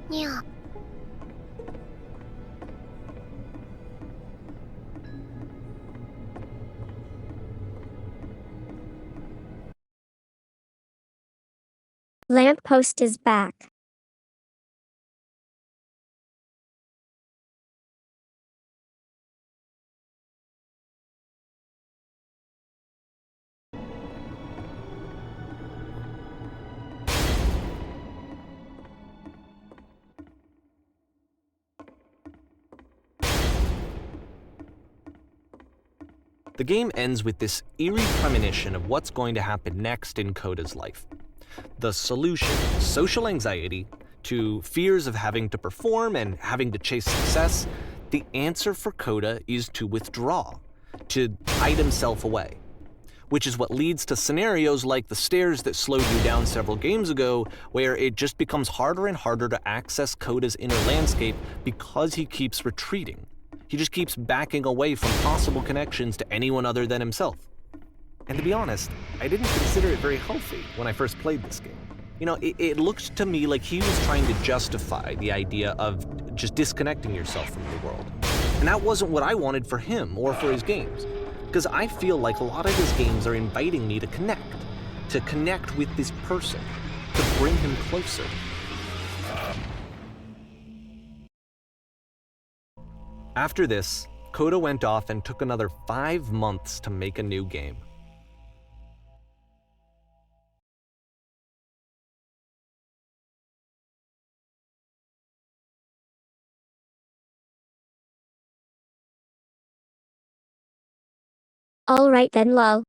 Yeah. Lamppost is back. The game ends with this eerie premonition of what's going to happen next in Coda's life. The solution, social anxiety, to fears of having to perform and having to chase success, the answer for Coda is to withdraw, to hide himself away. Which is what leads to scenarios like the stairs that slowed you down several games ago, where it just becomes harder and harder to access Coda's inner landscape because he keeps retreating. He just keeps backing away from possible connections to anyone other than himself. And to be honest, I didn't consider it very healthy when I first played this game. You know, it looked to me like he was trying to justify the idea of just disconnecting yourself from the world. And that wasn't what I wanted for him or for his games. Because I feel like a lot of his games are inviting me to connect with this person, to bring him closer. After this, Coda went off and took another 5 months to make a new game. Alright then, lol.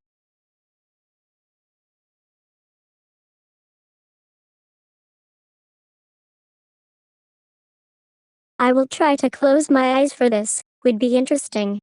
I will try to close my eyes for this. Would be interesting.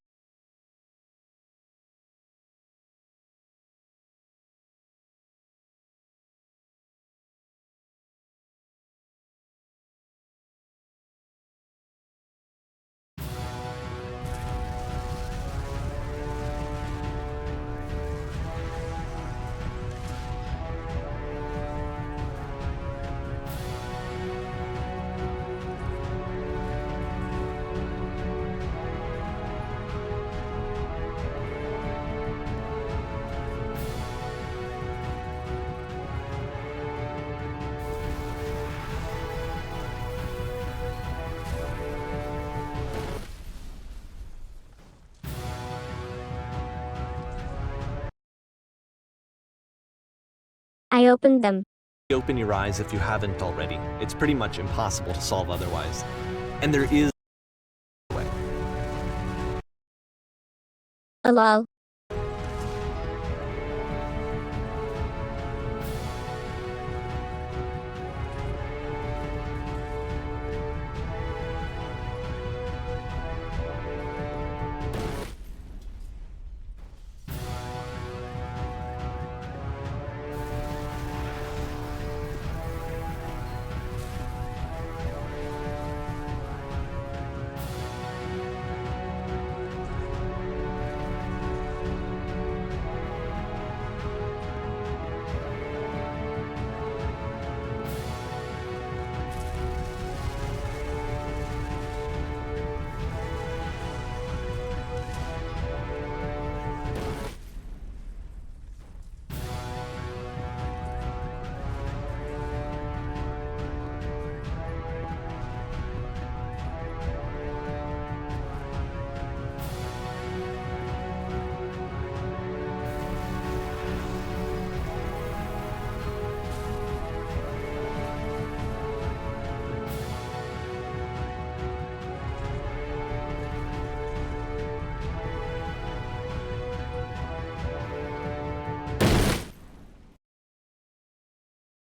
opened them. Open your eyes if you haven't already. It's pretty much impossible to solve otherwise. And there is a way. Lol.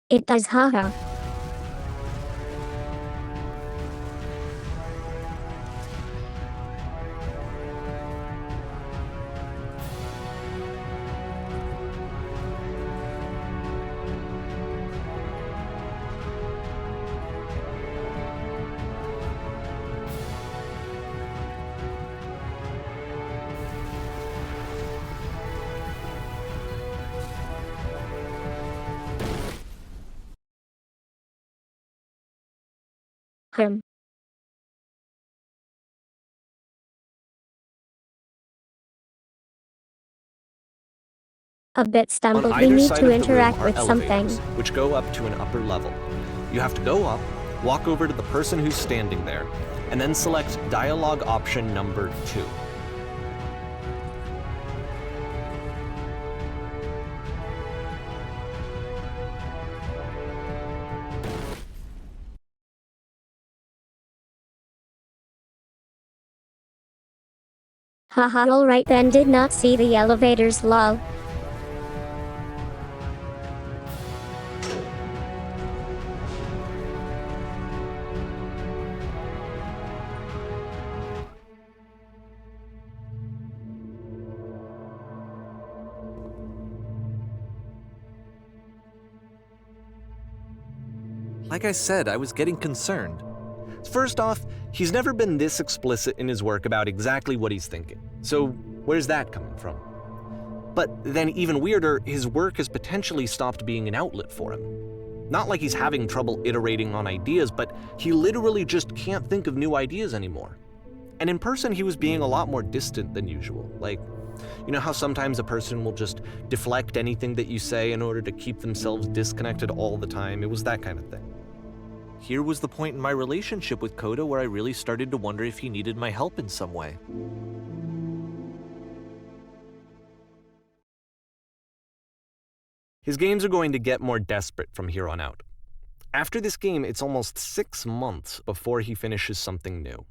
It does, haha. Him. A bit On stumbled. We either need side to of the room interact are with something. elevators, which go up to an upper level. You have to go up, walk over to the person who's standing there, and then select dialogue option number 2. Haha, alright then, did not see the elevators, lol. Like I said, I was getting concerned. First off, he's never been this explicit in his work about exactly what he's thinking. So where's that coming from? But then even weirder, his work has potentially stopped being an outlet for him. Not like he's having trouble iterating on ideas, but he literally just can't think of new ideas anymore. And in person, he was being a lot more distant than usual. Like, you know how sometimes a person will just deflect anything that you say in order to keep themselves disconnected all the time? It was that kind of thing. Here was the point in my relationship with Coda where I really started to wonder if he needed my help in some way. His games are going to get more desperate from here on out. After this game, it's almost 6 months before he finishes something new.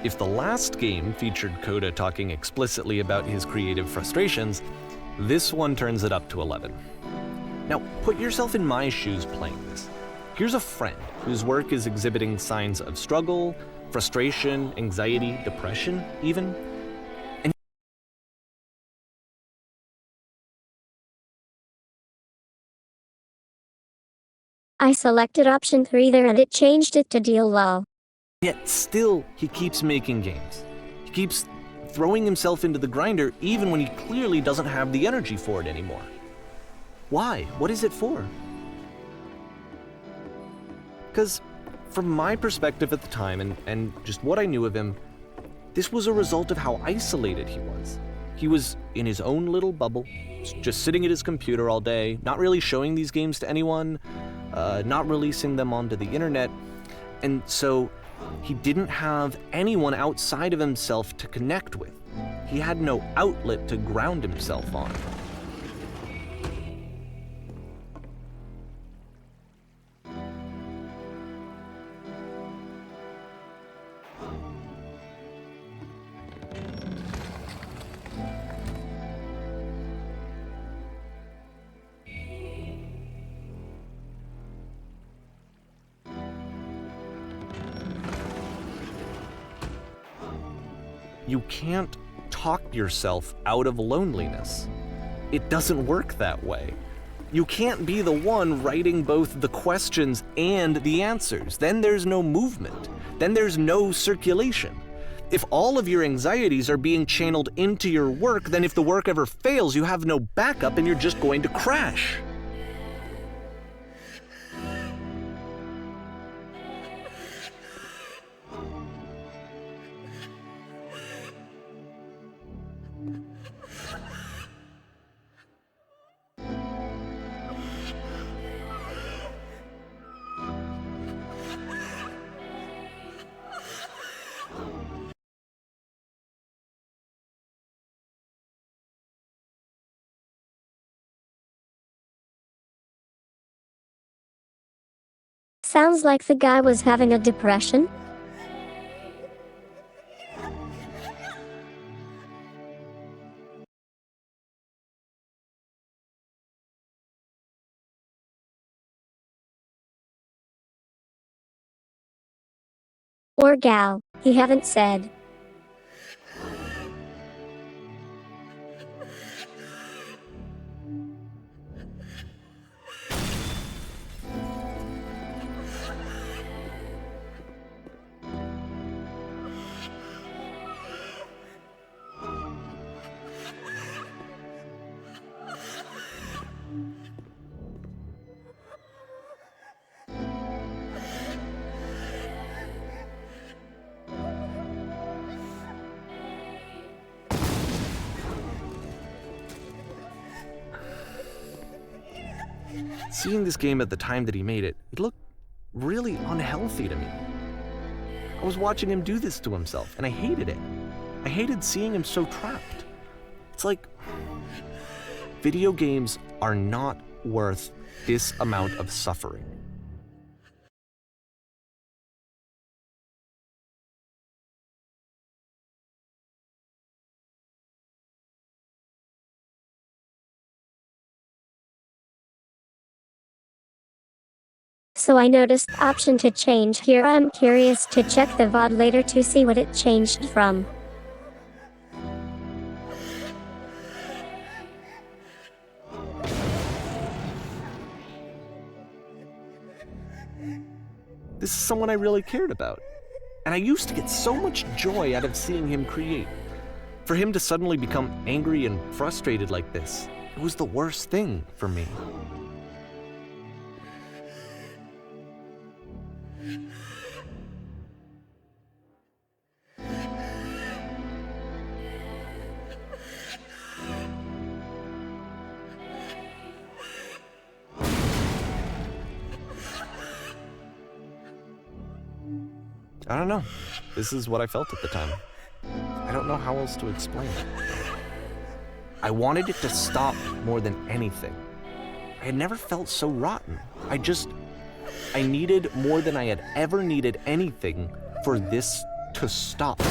if the last game featured Coda talking explicitly about his creative frustrations, this one turns it up to 11. Now, put yourself in my shoes playing this. Here's a friend whose work is exhibiting signs of struggle, frustration, anxiety, depression, even. And I selected option 3 there and it changed it to deal lol. yet still, he keeps making games. He keeps throwing himself into the grinder even when he clearly doesn't have the energy for it anymore. Why? What is it for? Because from my perspective at the time and just what I knew of him, this was a result of how isolated he was. He was in his own little bubble, just sitting at his computer all day, not really showing these games to anyone, not releasing them onto the internet, and so he didn't have anyone outside of himself to connect with. He had no outlet to ground himself on. You can't talk yourself out of loneliness. It doesn't work that way. You can't be the one writing both the questions and the answers. Then there's no movement. Then there's no circulation. If all of your anxieties are being channeled into your work, then if the work ever fails, you have no backup and you're just going to crash. Sounds like the guy was having a depression. Or gal, he haven't said. Seeing this game at the time that he made it, it looked really unhealthy to me. I was watching him do this to himself, and I hated it. I hated seeing him so trapped. It's like, video games are not worth this amount of suffering. So I noticed the option to change here. I'm curious to check the VOD later to see what it changed from. This is someone I really cared about. And I used to get so much joy out of seeing him create. For him to suddenly become angry and frustrated like this, it was the worst thing for me. I don't know. This is what I felt at the time. I don't know how else to explain it. I wanted it to stop more than anything. I had never felt so rotten. I needed more than I had ever needed anything for this to stop.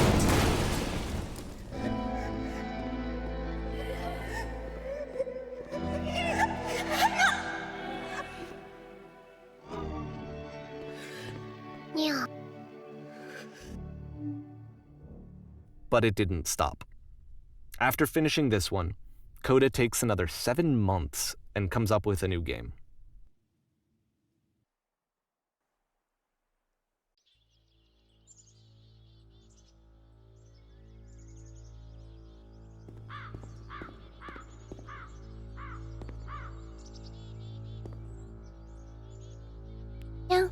Nya. But it didn't stop. After finishing this one, Coda takes another 7 months and comes up with a new game. Nya.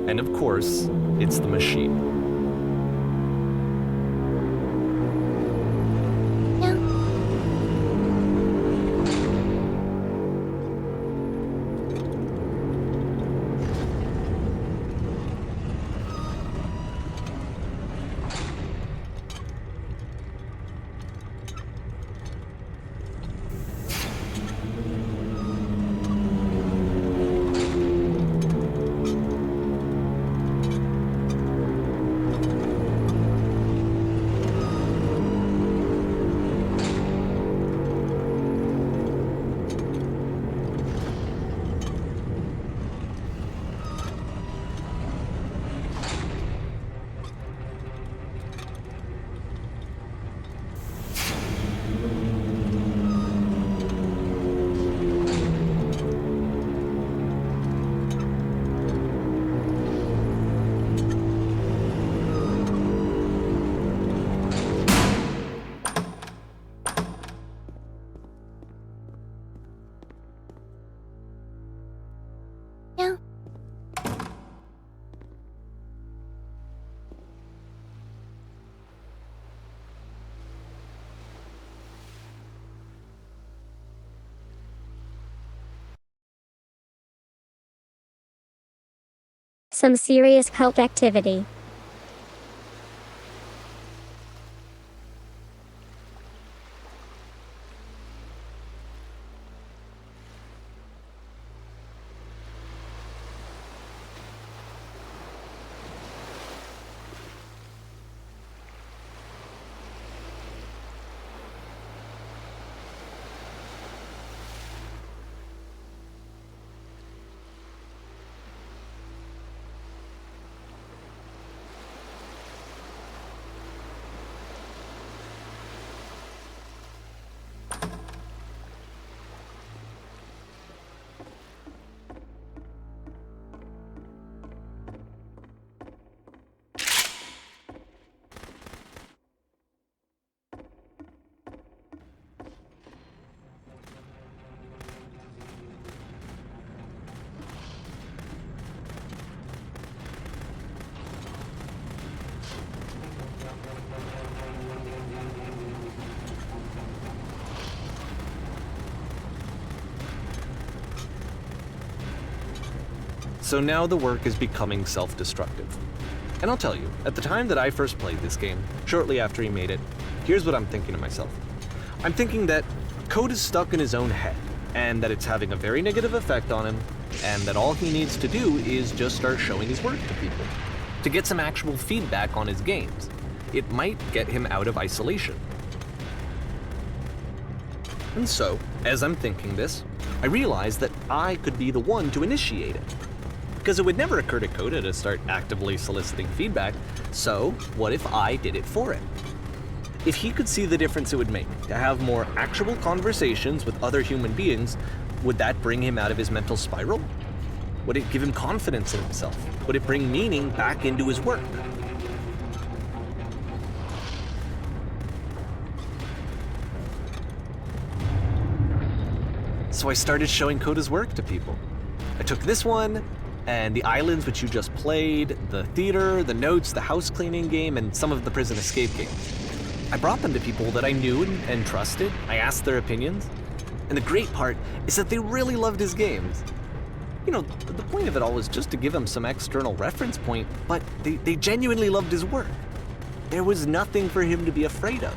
And of course, it's the machine. Nya. Nya. Some serious cult activity. So now the work is becoming self-destructive. And I'll tell you, at the time that I first played this game, shortly after he made it, here's what I'm thinking to myself. I'm thinking that Code is stuck in his own head, and that it's having a very negative effect on him, and that all he needs to do is just start showing his work to people, to get some actual feedback on his games. It might get him out of isolation. And so, as I'm thinking this, I realize that I could be the one to initiate it. Because it would never occur to Coda to start actively soliciting feedback, so what if I did it for him? If he could see the difference it would make to have more actual conversations with other human beings, would that bring him out of his mental spiral? Would it give him confidence in himself? Would it bring meaning back into his work? So I started showing Coda's work to people. I took this one, and the islands which you just played, the theater, the notes, the house cleaning game, and some of the prison escape games. I brought them to people that I knew and trusted. I asked their opinions. And the great part is that they really loved his games. You know, the point of it all was just to give him some external reference point, but they genuinely loved his work. There was nothing for him to be afraid of.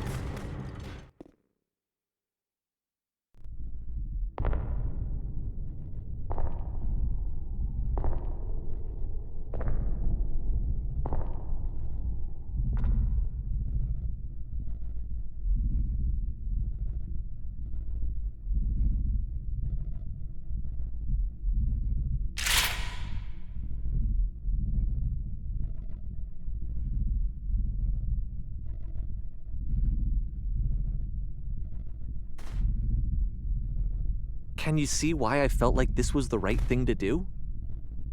Can you see why I felt like this was the right thing to do?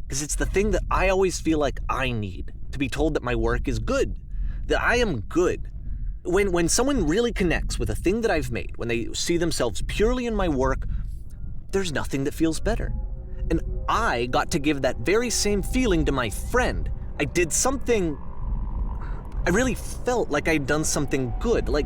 Because it's the thing that I always feel like I need, to be told that my work is good, that I am good. When someone really connects with a thing that I've made, when they see themselves purely in my work, there's nothing that feels better. And I got to give that very same feeling to my friend. I did something, I really felt like I'd done something good, like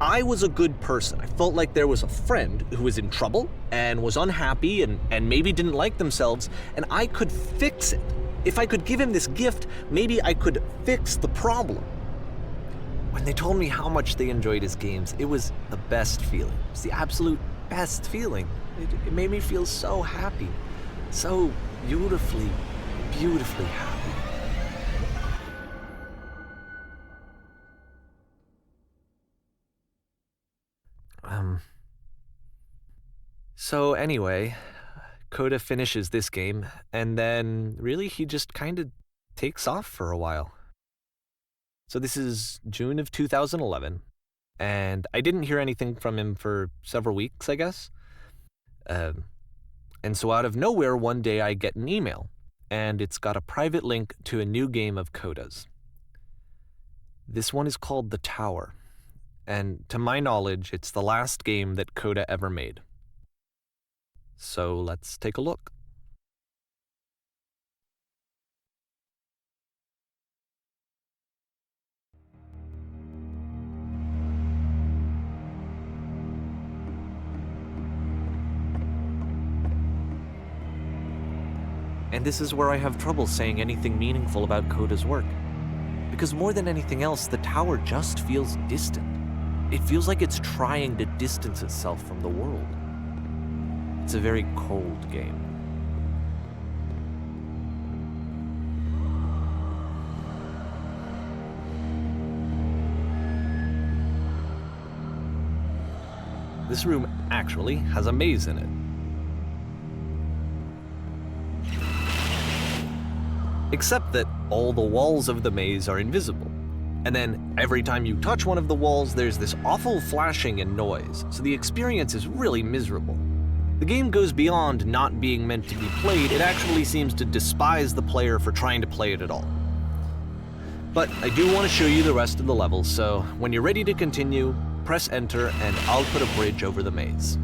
I was a good person. I felt like there was a friend who was in trouble and was unhappy and maybe didn't like themselves, and I could fix it. If I could give him this gift, maybe I could fix the problem. When they told me how much they enjoyed his games, it was the best feeling. It was the absolute best feeling. It made me feel so happy, so beautifully, beautifully happy. So anyway, Coda finishes this game, and then really he just kind of takes off for a while. So this is June of 2011, and I didn't hear anything from him for several weeks, I guess. And so out of nowhere, one day I get an email, and it's got a private link to a new game of Coda's. This one is called The Tower, and to my knowledge, it's the last game that Coda ever made. So let's take a look. And this is where I have trouble saying anything meaningful about Coda's work. Because more than anything else, the tower just feels distant. It feels like it's trying to distance itself from the world. It's a very cold game. This room actually has a maze in it. Except that all the walls of the maze are invisible. And then every time you touch one of the walls, there's this awful flashing and noise, so the experience is really miserable. The game goes beyond not being meant to be played, it actually seems to despise the player for trying to play it at all. But I do want to show you the rest of the level, so when you're ready to continue, press enter and I'll put a bridge over the maze.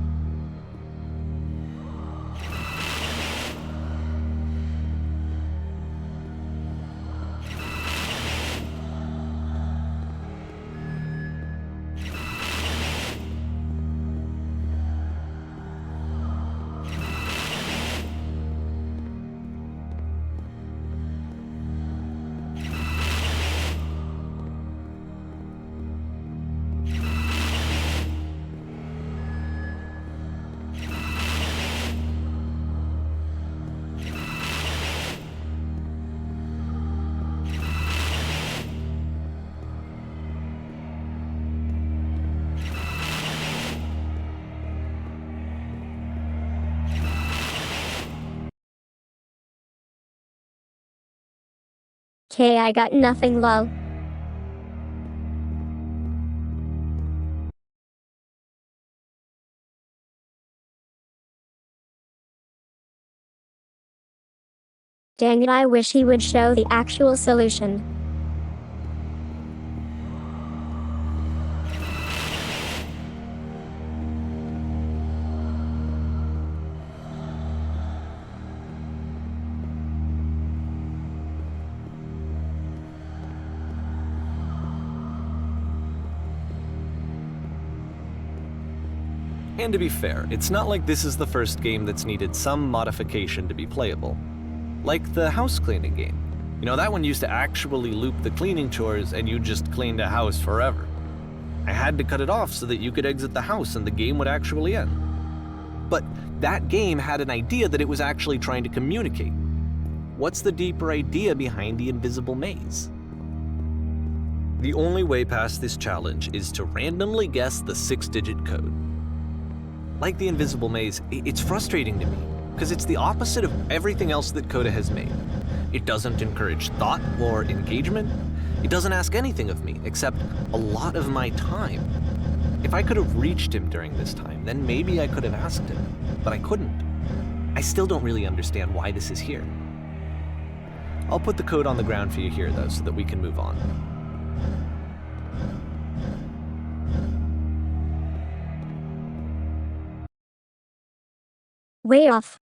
Okay, I got nothing, lol. Dang it, I wish he would show the actual solution. And to be fair, it's not like this is the first game that's needed some modification to be playable. Like the house cleaning game. You know, that one used to actually loop the cleaning chores and you just cleaned a house forever. I had to cut it off so that you could exit the house and the game would actually end. But that game had an idea that it was actually trying to communicate. What's the deeper idea behind the invisible maze? The only way past this challenge is to randomly guess the 6-digit code. Like the invisible maze, it's frustrating to me, because it's the opposite of everything else that Coda has made. It doesn't encourage thought or engagement. It doesn't ask anything of me, except a lot of my time. If I could have reached him during this time, then maybe I could have asked him, but I couldn't. I still don't really understand why this is here. I'll put the code on the ground for you here, though, so that we can move on. Way off.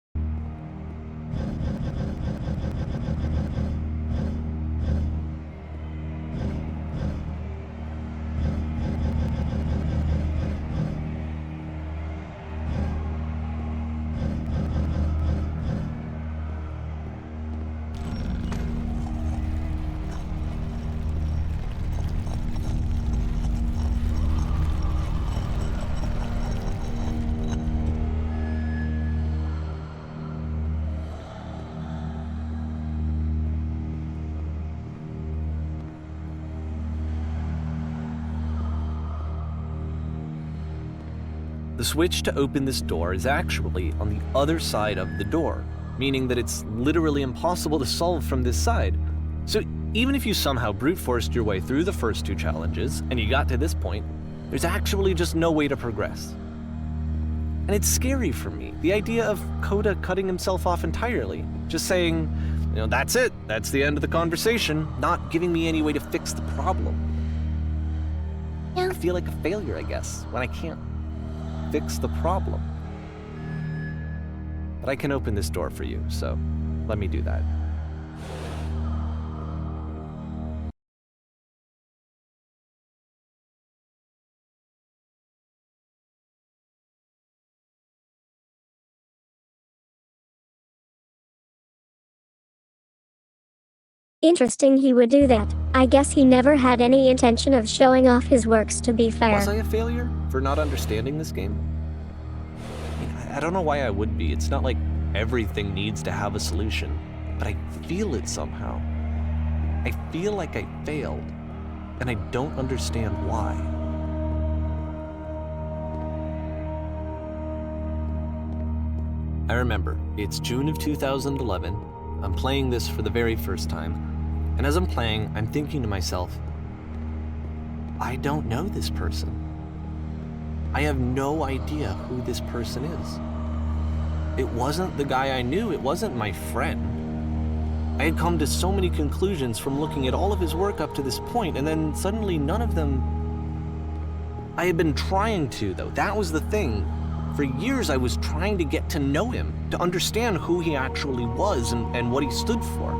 The switch to open this door is actually on the other side of the door, meaning that it's literally impossible to solve from this side. So even if you somehow brute forced your way through the first 2 challenges and you got to this point, there's actually just no way to progress. And it's scary for me, the idea of Coda cutting himself off entirely, just saying, you know, that's it, that's the end of the conversation, not giving me any way to fix the problem. No. I feel like a failure, I guess, when I can't fix the problem. But I can open this door for you, so let me do that. Interesting he would do that. I guess he never had any intention of showing off his works, to be fair. Was I a failure for not understanding this game? I don't know why I would be. It's not like everything needs to have a solution, but I feel it somehow. I feel like I failed, and I don't understand why. I remember, it's June of 2011. I'm playing this for the very first time, and as I'm playing, I'm thinking to myself, I don't know this person. I have no idea who this person is. It wasn't the guy I knew, it wasn't my friend. I had come to so many conclusions from looking at all of his work up to this point, and then suddenly none of them... I had been trying to, though. That was the thing. For years I was trying to get to know him, to understand who he actually was and what he stood for.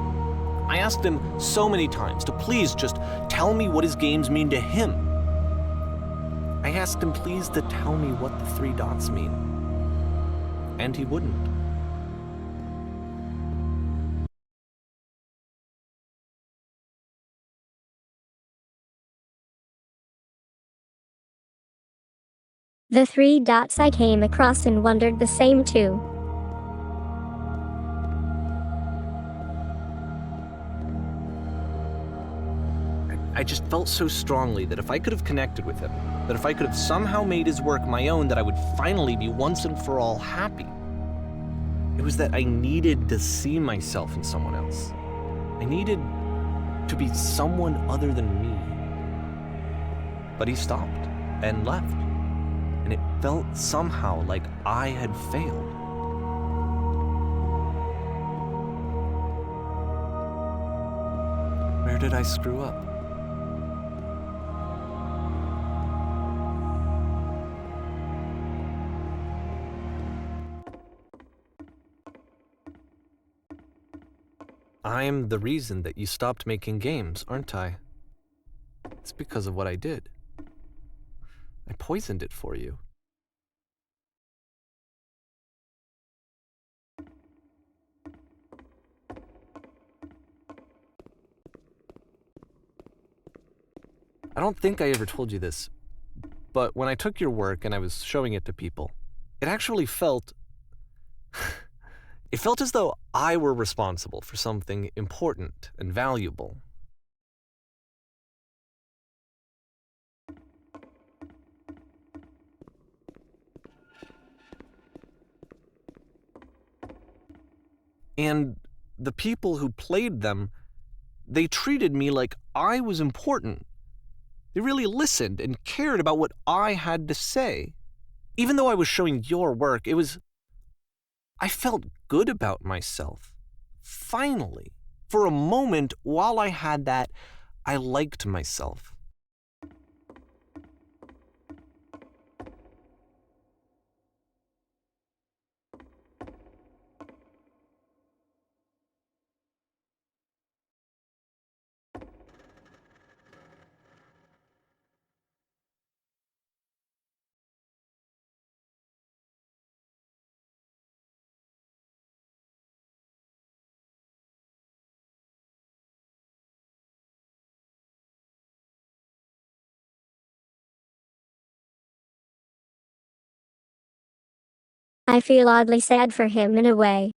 I asked him so many times to please just tell me what his games mean to him. I asked him please to tell me what the 3 dots mean. And he wouldn't. The 3 dots I came across and wondered the same too. I just felt so strongly that if I could have connected with him, that if I could have somehow made his work my own, that I would finally be once and for all happy. It was that I needed to see myself in someone else. I needed to be someone other than me. But he stopped and left, and it felt somehow like I had failed. Where did I screw up? I'm the reason that you stopped making games, aren't I? It's because of what I did. I poisoned it for you. I don't think I ever told you this, but when I took your work and I was showing it to people, it actually felt... it felt as though I were responsible for something important and valuable. And the people who played them, they treated me like I was important. They really listened and cared about what I had to say. Even though I was showing your work, I felt good about myself. Finally. For a moment, while I had that, I liked myself. I feel oddly sad for him in a way.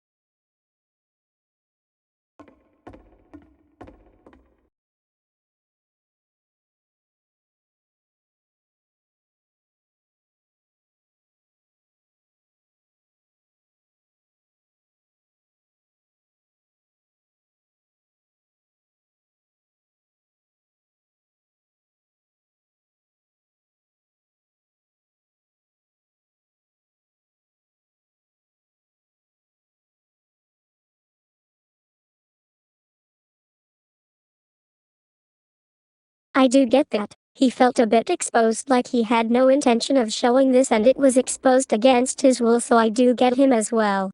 I do get that. He felt a bit exposed, like he had no intention of showing this and it was exposed against his will, so I do get him as well.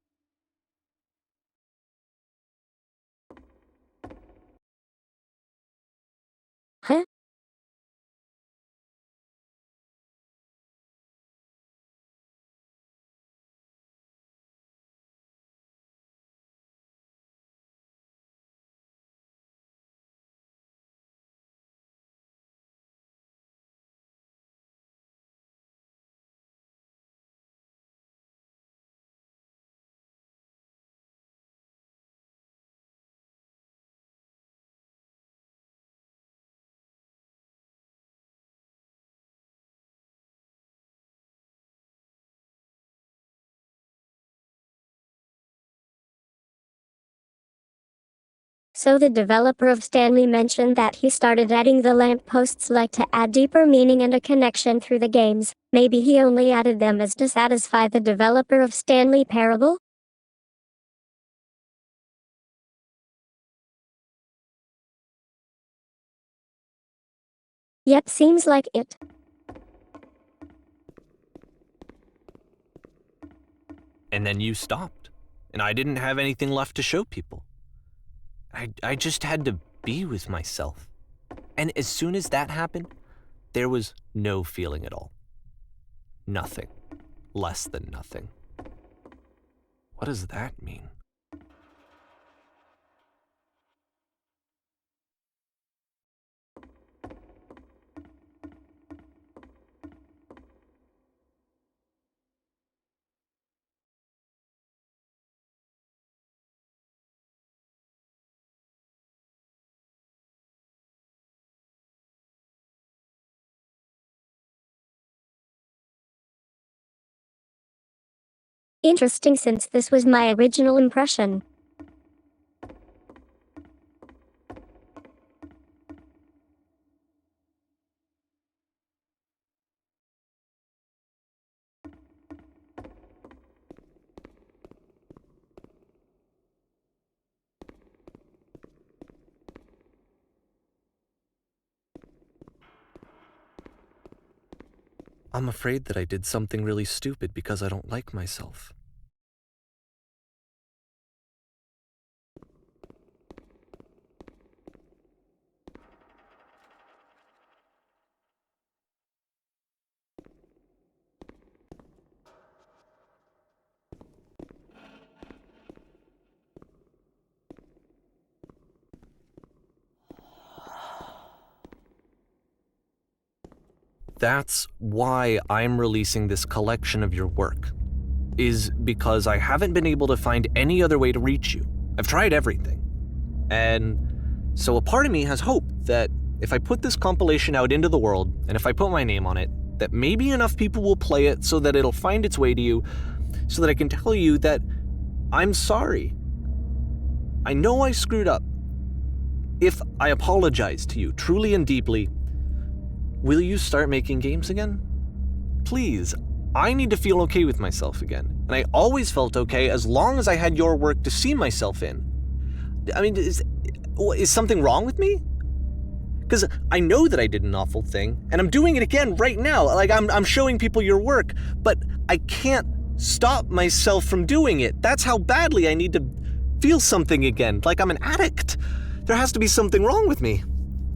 Huh? So the developer of Stanley mentioned that he started adding the lampposts like to add deeper meaning and a connection through the games. Maybe he only added them as to satisfy the developer of Stanley Parable? Yep, seems like it. And then you stopped, and I didn't have anything left to show people. I just had to be with myself. And as soon as that happened, there was no feeling at all. Nothing. Less than nothing. What does that mean? Interesting, since this was my original impression. I'm afraid that I did something really stupid because I don't like myself. That's why I'm releasing this collection of your work, is because I haven't been able to find any other way to reach you. I've tried everything. And so a part of me has hope that if I put this compilation out into the world, and if I put my name on it, that maybe enough people will play it so that it'll find its way to you, so that I can tell you that I'm sorry. I know I screwed up. If I apologize to you truly and deeply, will you start making games again? Please, I need to feel okay with myself again. And I always felt okay as long as I had your work to see myself in. I mean, is something wrong with me? Because I know that I did an awful thing, and I'm doing it again right now. Like, I'm showing people your work, but I can't stop myself from doing it. That's how badly I need to feel something again, like I'm an addict. There has to be something wrong with me.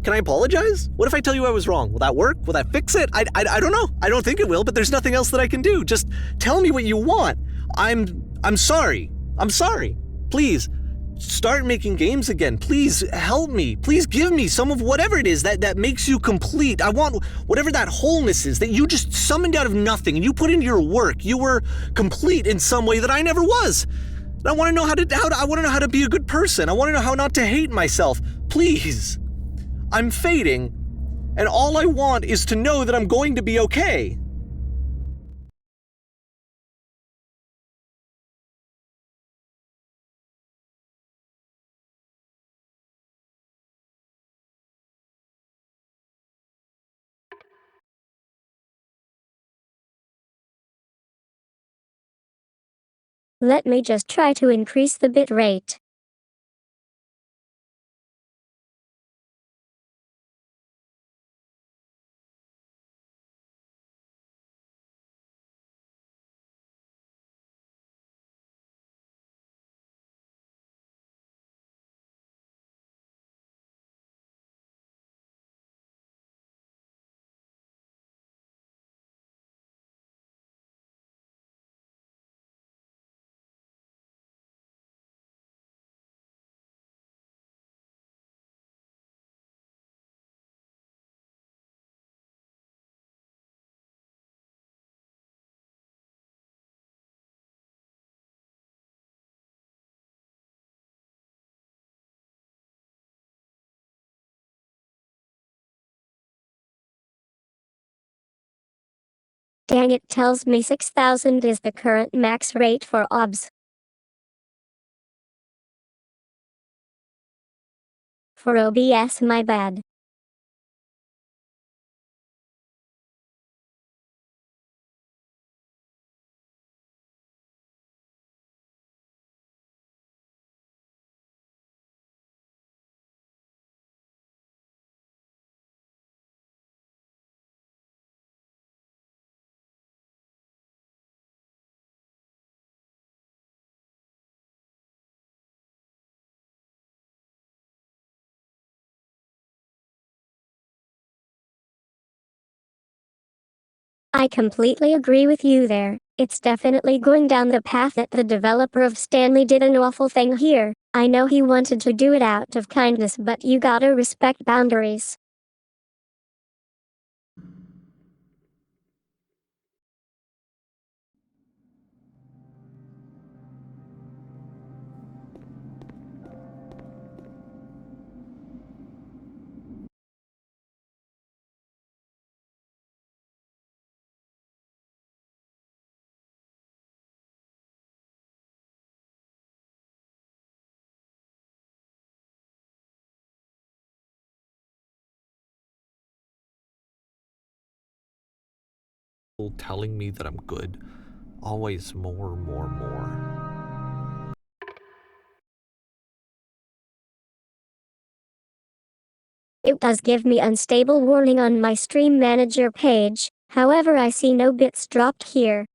Can I apologize? What if I tell you I was wrong? Will that work? Will that fix it? I don't know. I don't think it will, but there's nothing else that I can do. Just tell me what you want. I'm sorry. I'm sorry. Please, start making games again. Please help me. Please give me some of whatever it is that makes you complete. I want whatever that wholeness is that you just summoned out of nothing and you put into your work. You were complete in some way that I never was. And I want to know how to be a good person. I want to know how not to hate myself. Please. I'm fading, and all I want is to know that I'm going to be okay. Let me just try to increase the bit rate. Dang, it tells me 6,000 is the current max rate for OBS. For OBS, my bad. I completely agree with you there. It's definitely going down the path that the developer of Stanley did an awful thing here. I know he wanted to do it out of kindness, but you gotta respect boundaries. Telling me that I'm good. Always more. It does give me unstable warning on my stream manager page, however I see no bits dropped here.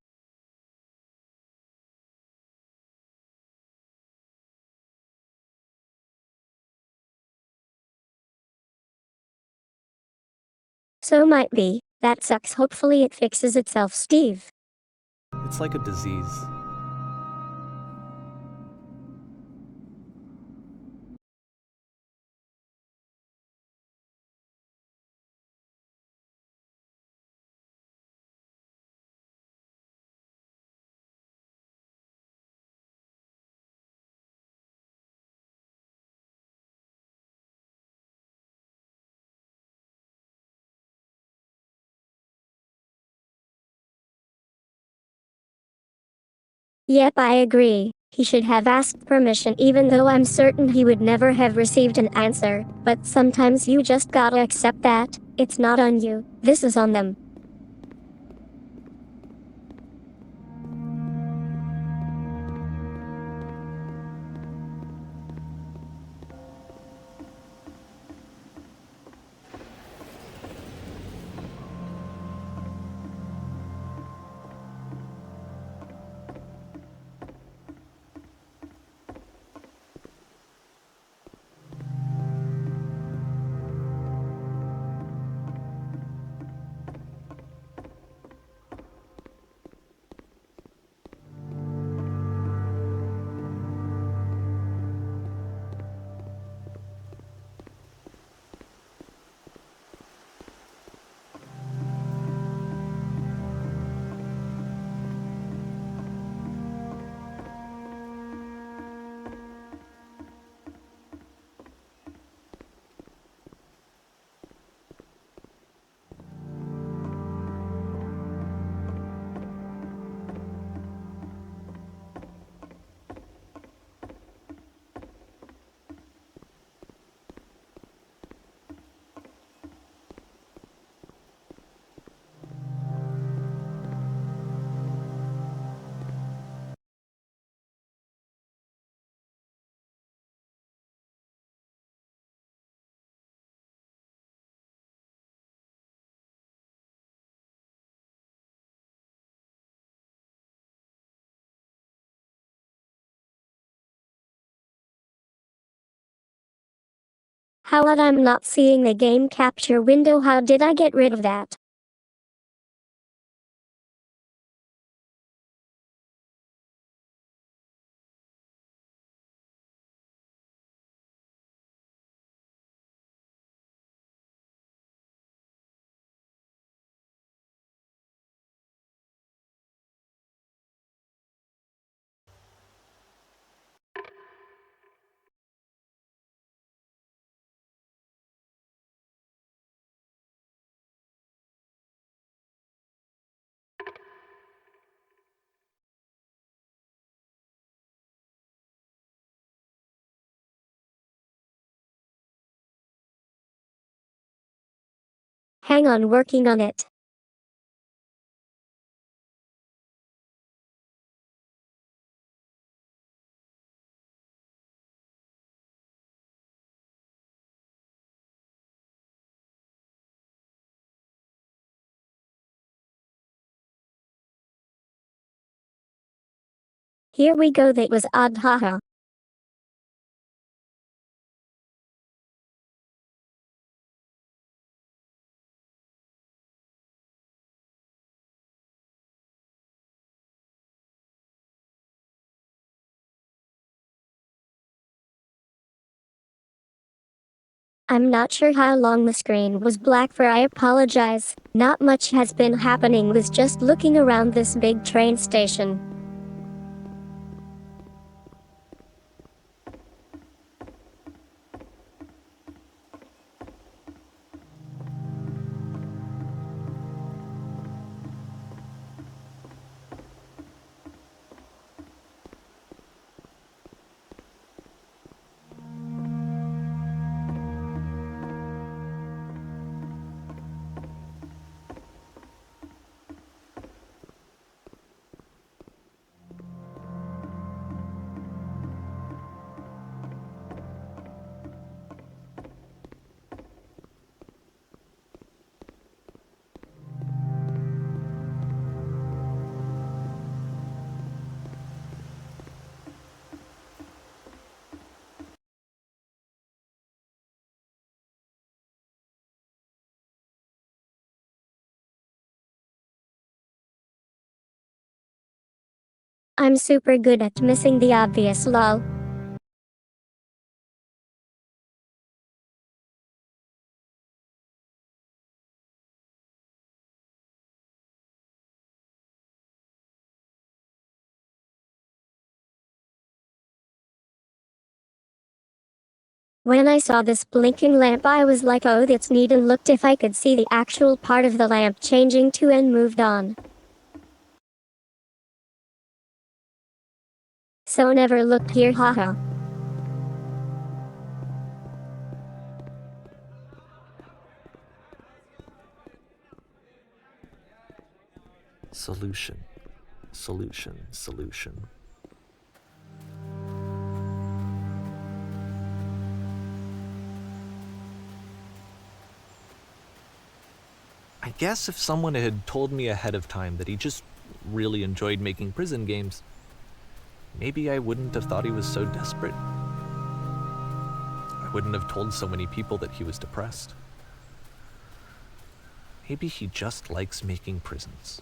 So might be. That sucks. Hopefully it fixes itself, Steve. It's like a disease. Yep, I agree. He should have asked permission even though I'm certain he would never have received an answer. But sometimes you just gotta accept that. It's not on you. This is on them. How odd, I'm not seeing the game capture window. How did I get rid of that? Hang on, working on it. Here we go, that was odd, haha. I'm not sure how long the screen was black for, I apologize. Not much has been happening, was just looking around this big train station. I'm super good at missing the obvious, lol. When I saw this blinking lamp, I was like, oh, that's neat, and looked if I could see the actual part of the lamp changing to, and moved on. So never looked here, haha. Solution. Solution. Solution. I guess if someone had told me ahead of time that he just really enjoyed making prison games, maybe I wouldn't have thought he was so desperate. I wouldn't have told so many people that he was depressed. Maybe he just likes making prisons.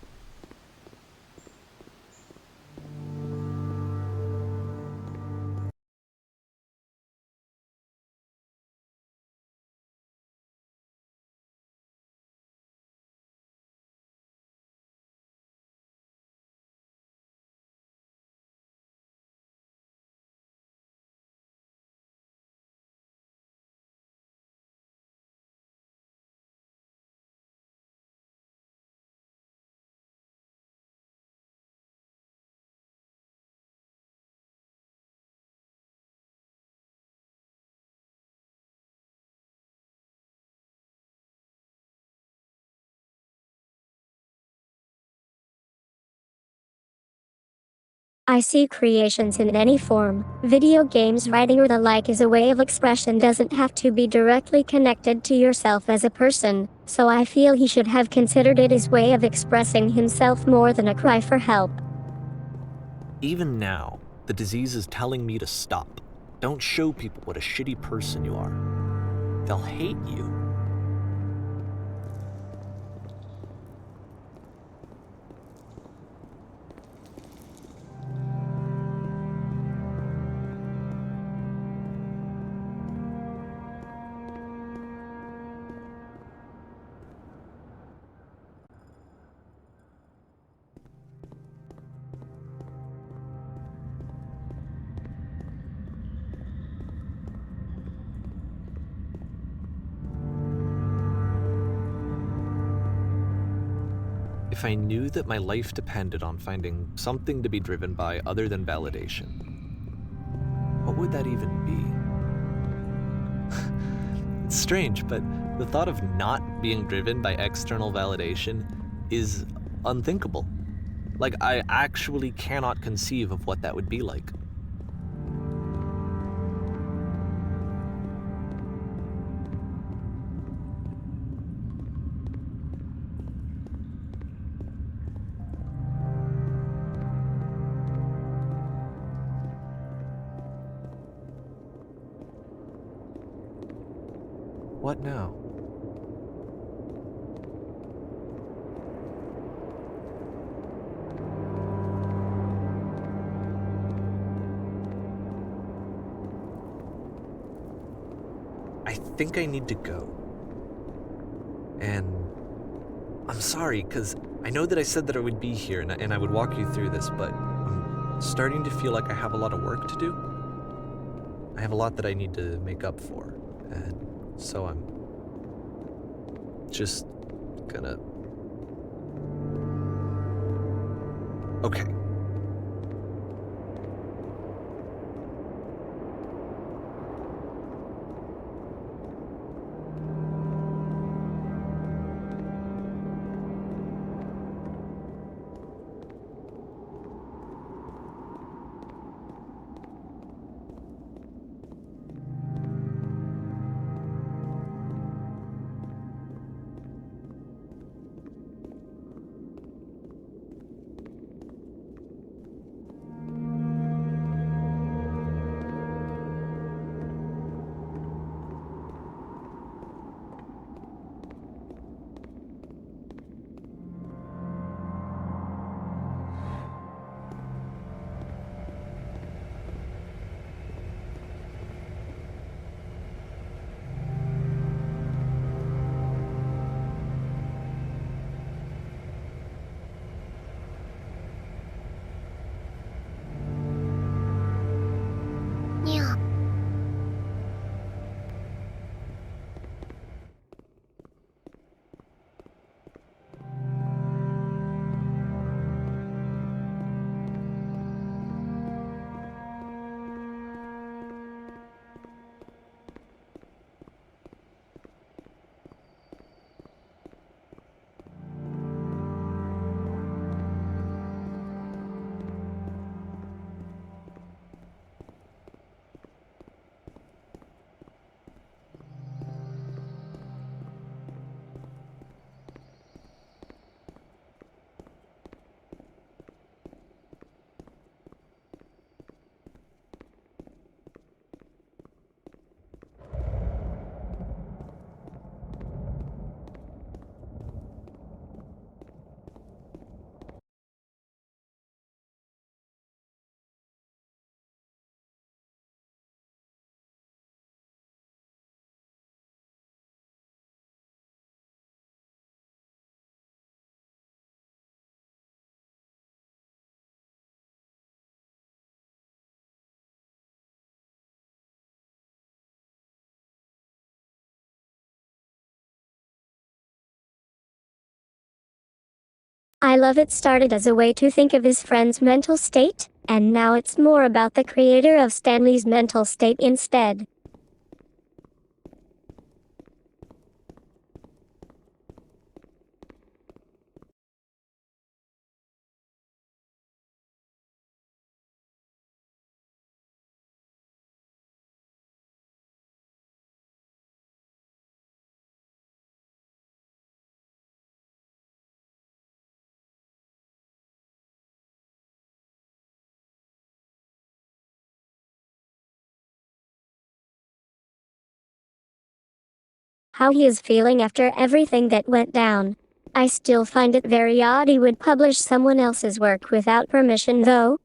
I see creations in any form. Video games, writing, or the like is a way of expression, doesn't have to be directly connected to yourself as a person, so I feel he should have considered it his way of expressing himself more than a cry for help. Even now, the disease is telling me to stop. Don't show people what a shitty person you are. They'll hate you. If I knew that my life depended on finding something to be driven by other than validation, what would that even be? It's strange, but the thought of not being driven by external validation is unthinkable. Like, I actually cannot conceive of what that would be like. What now? I think I need to go. And I'm sorry, because I know that I said that I would be here and I would walk you through this, but I'm starting to feel like I have a lot of work to do. I have a lot that I need to make up for, and so I'm just gonna... Okay. I love it started as a way to think of his friend's mental state, and now it's more about the creator of Stanley's mental state instead. How he is feeling after everything that went down. I still find it very odd he would publish someone else's work without permission though.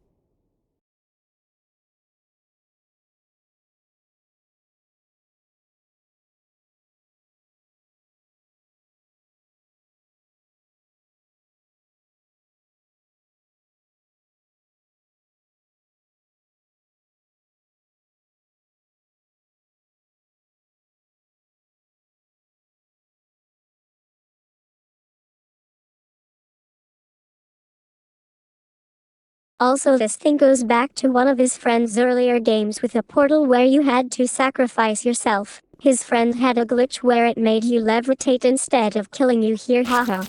Also, this thing goes back to one of his friend's earlier games with a portal where you had to sacrifice yourself. His friend had a glitch where it made you levitate instead of killing you here, haha.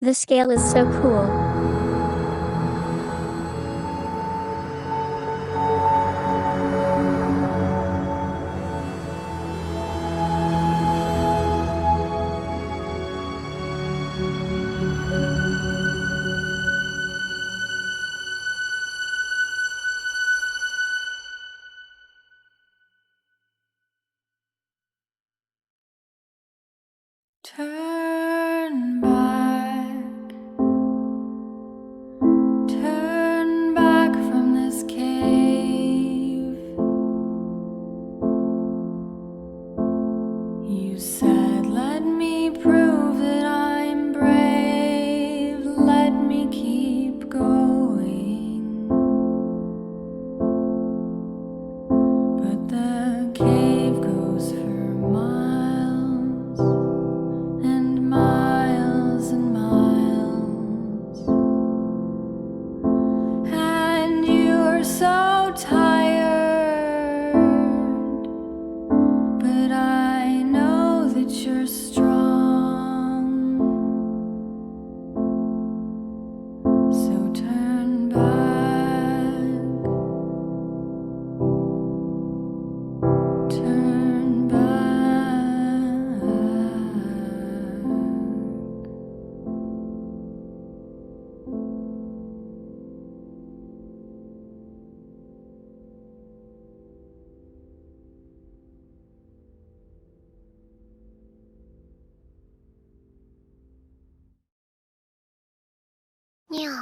The scale is so cool. Turn back from this cave. You said, let me prove that I'm brave. Let me keep going. But the cave goes for miles and miles and miles, and you're so tired, but I know that you're strong, so turn back, turn back. Yeah.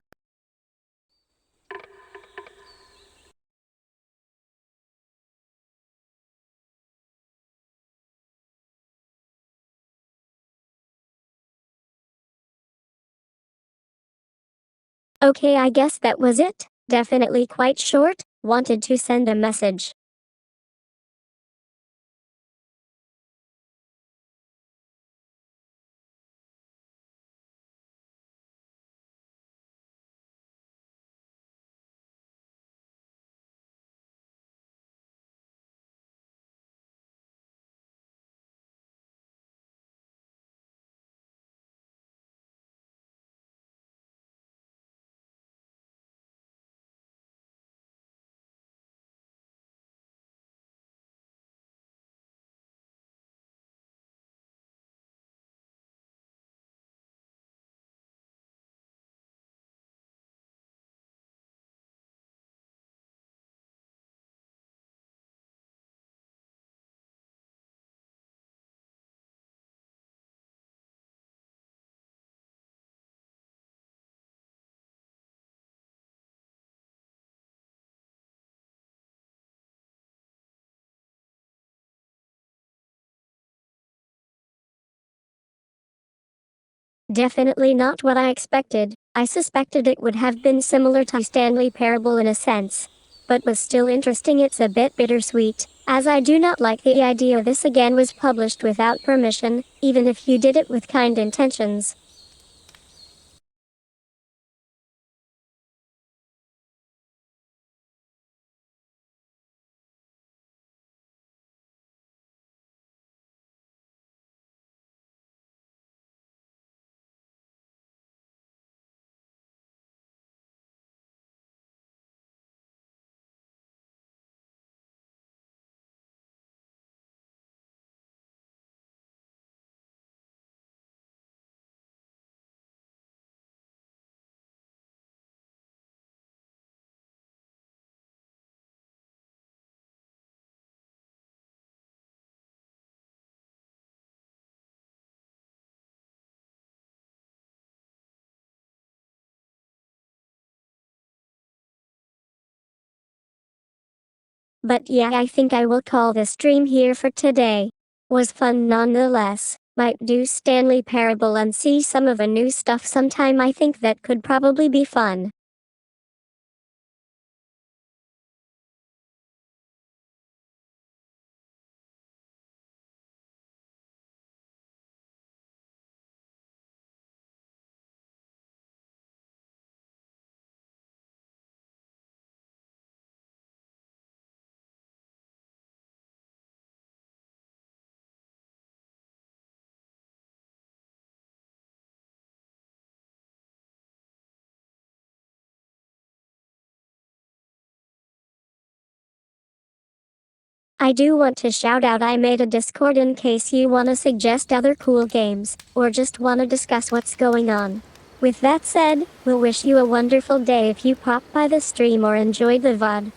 Okay, I guess that was it. Definitely quite short. Wanted to send a message. Definitely not what I expected. I suspected it would have been similar to Stanley Parable in a sense, but was still interesting. It's a bit bittersweet, as I do not like the idea this again was published without permission, even if you did it with kind intentions. But yeah, I think I will call the stream here for today. Was fun nonetheless. Might do Stanley Parable and see some of the new stuff sometime. I think that could probably be fun. I do want to shout out I made a Discord in case you wanna suggest other cool games, or just wanna discuss what's going on. With that said, we'll wish you a wonderful day if you pop by the stream or enjoyed the VOD.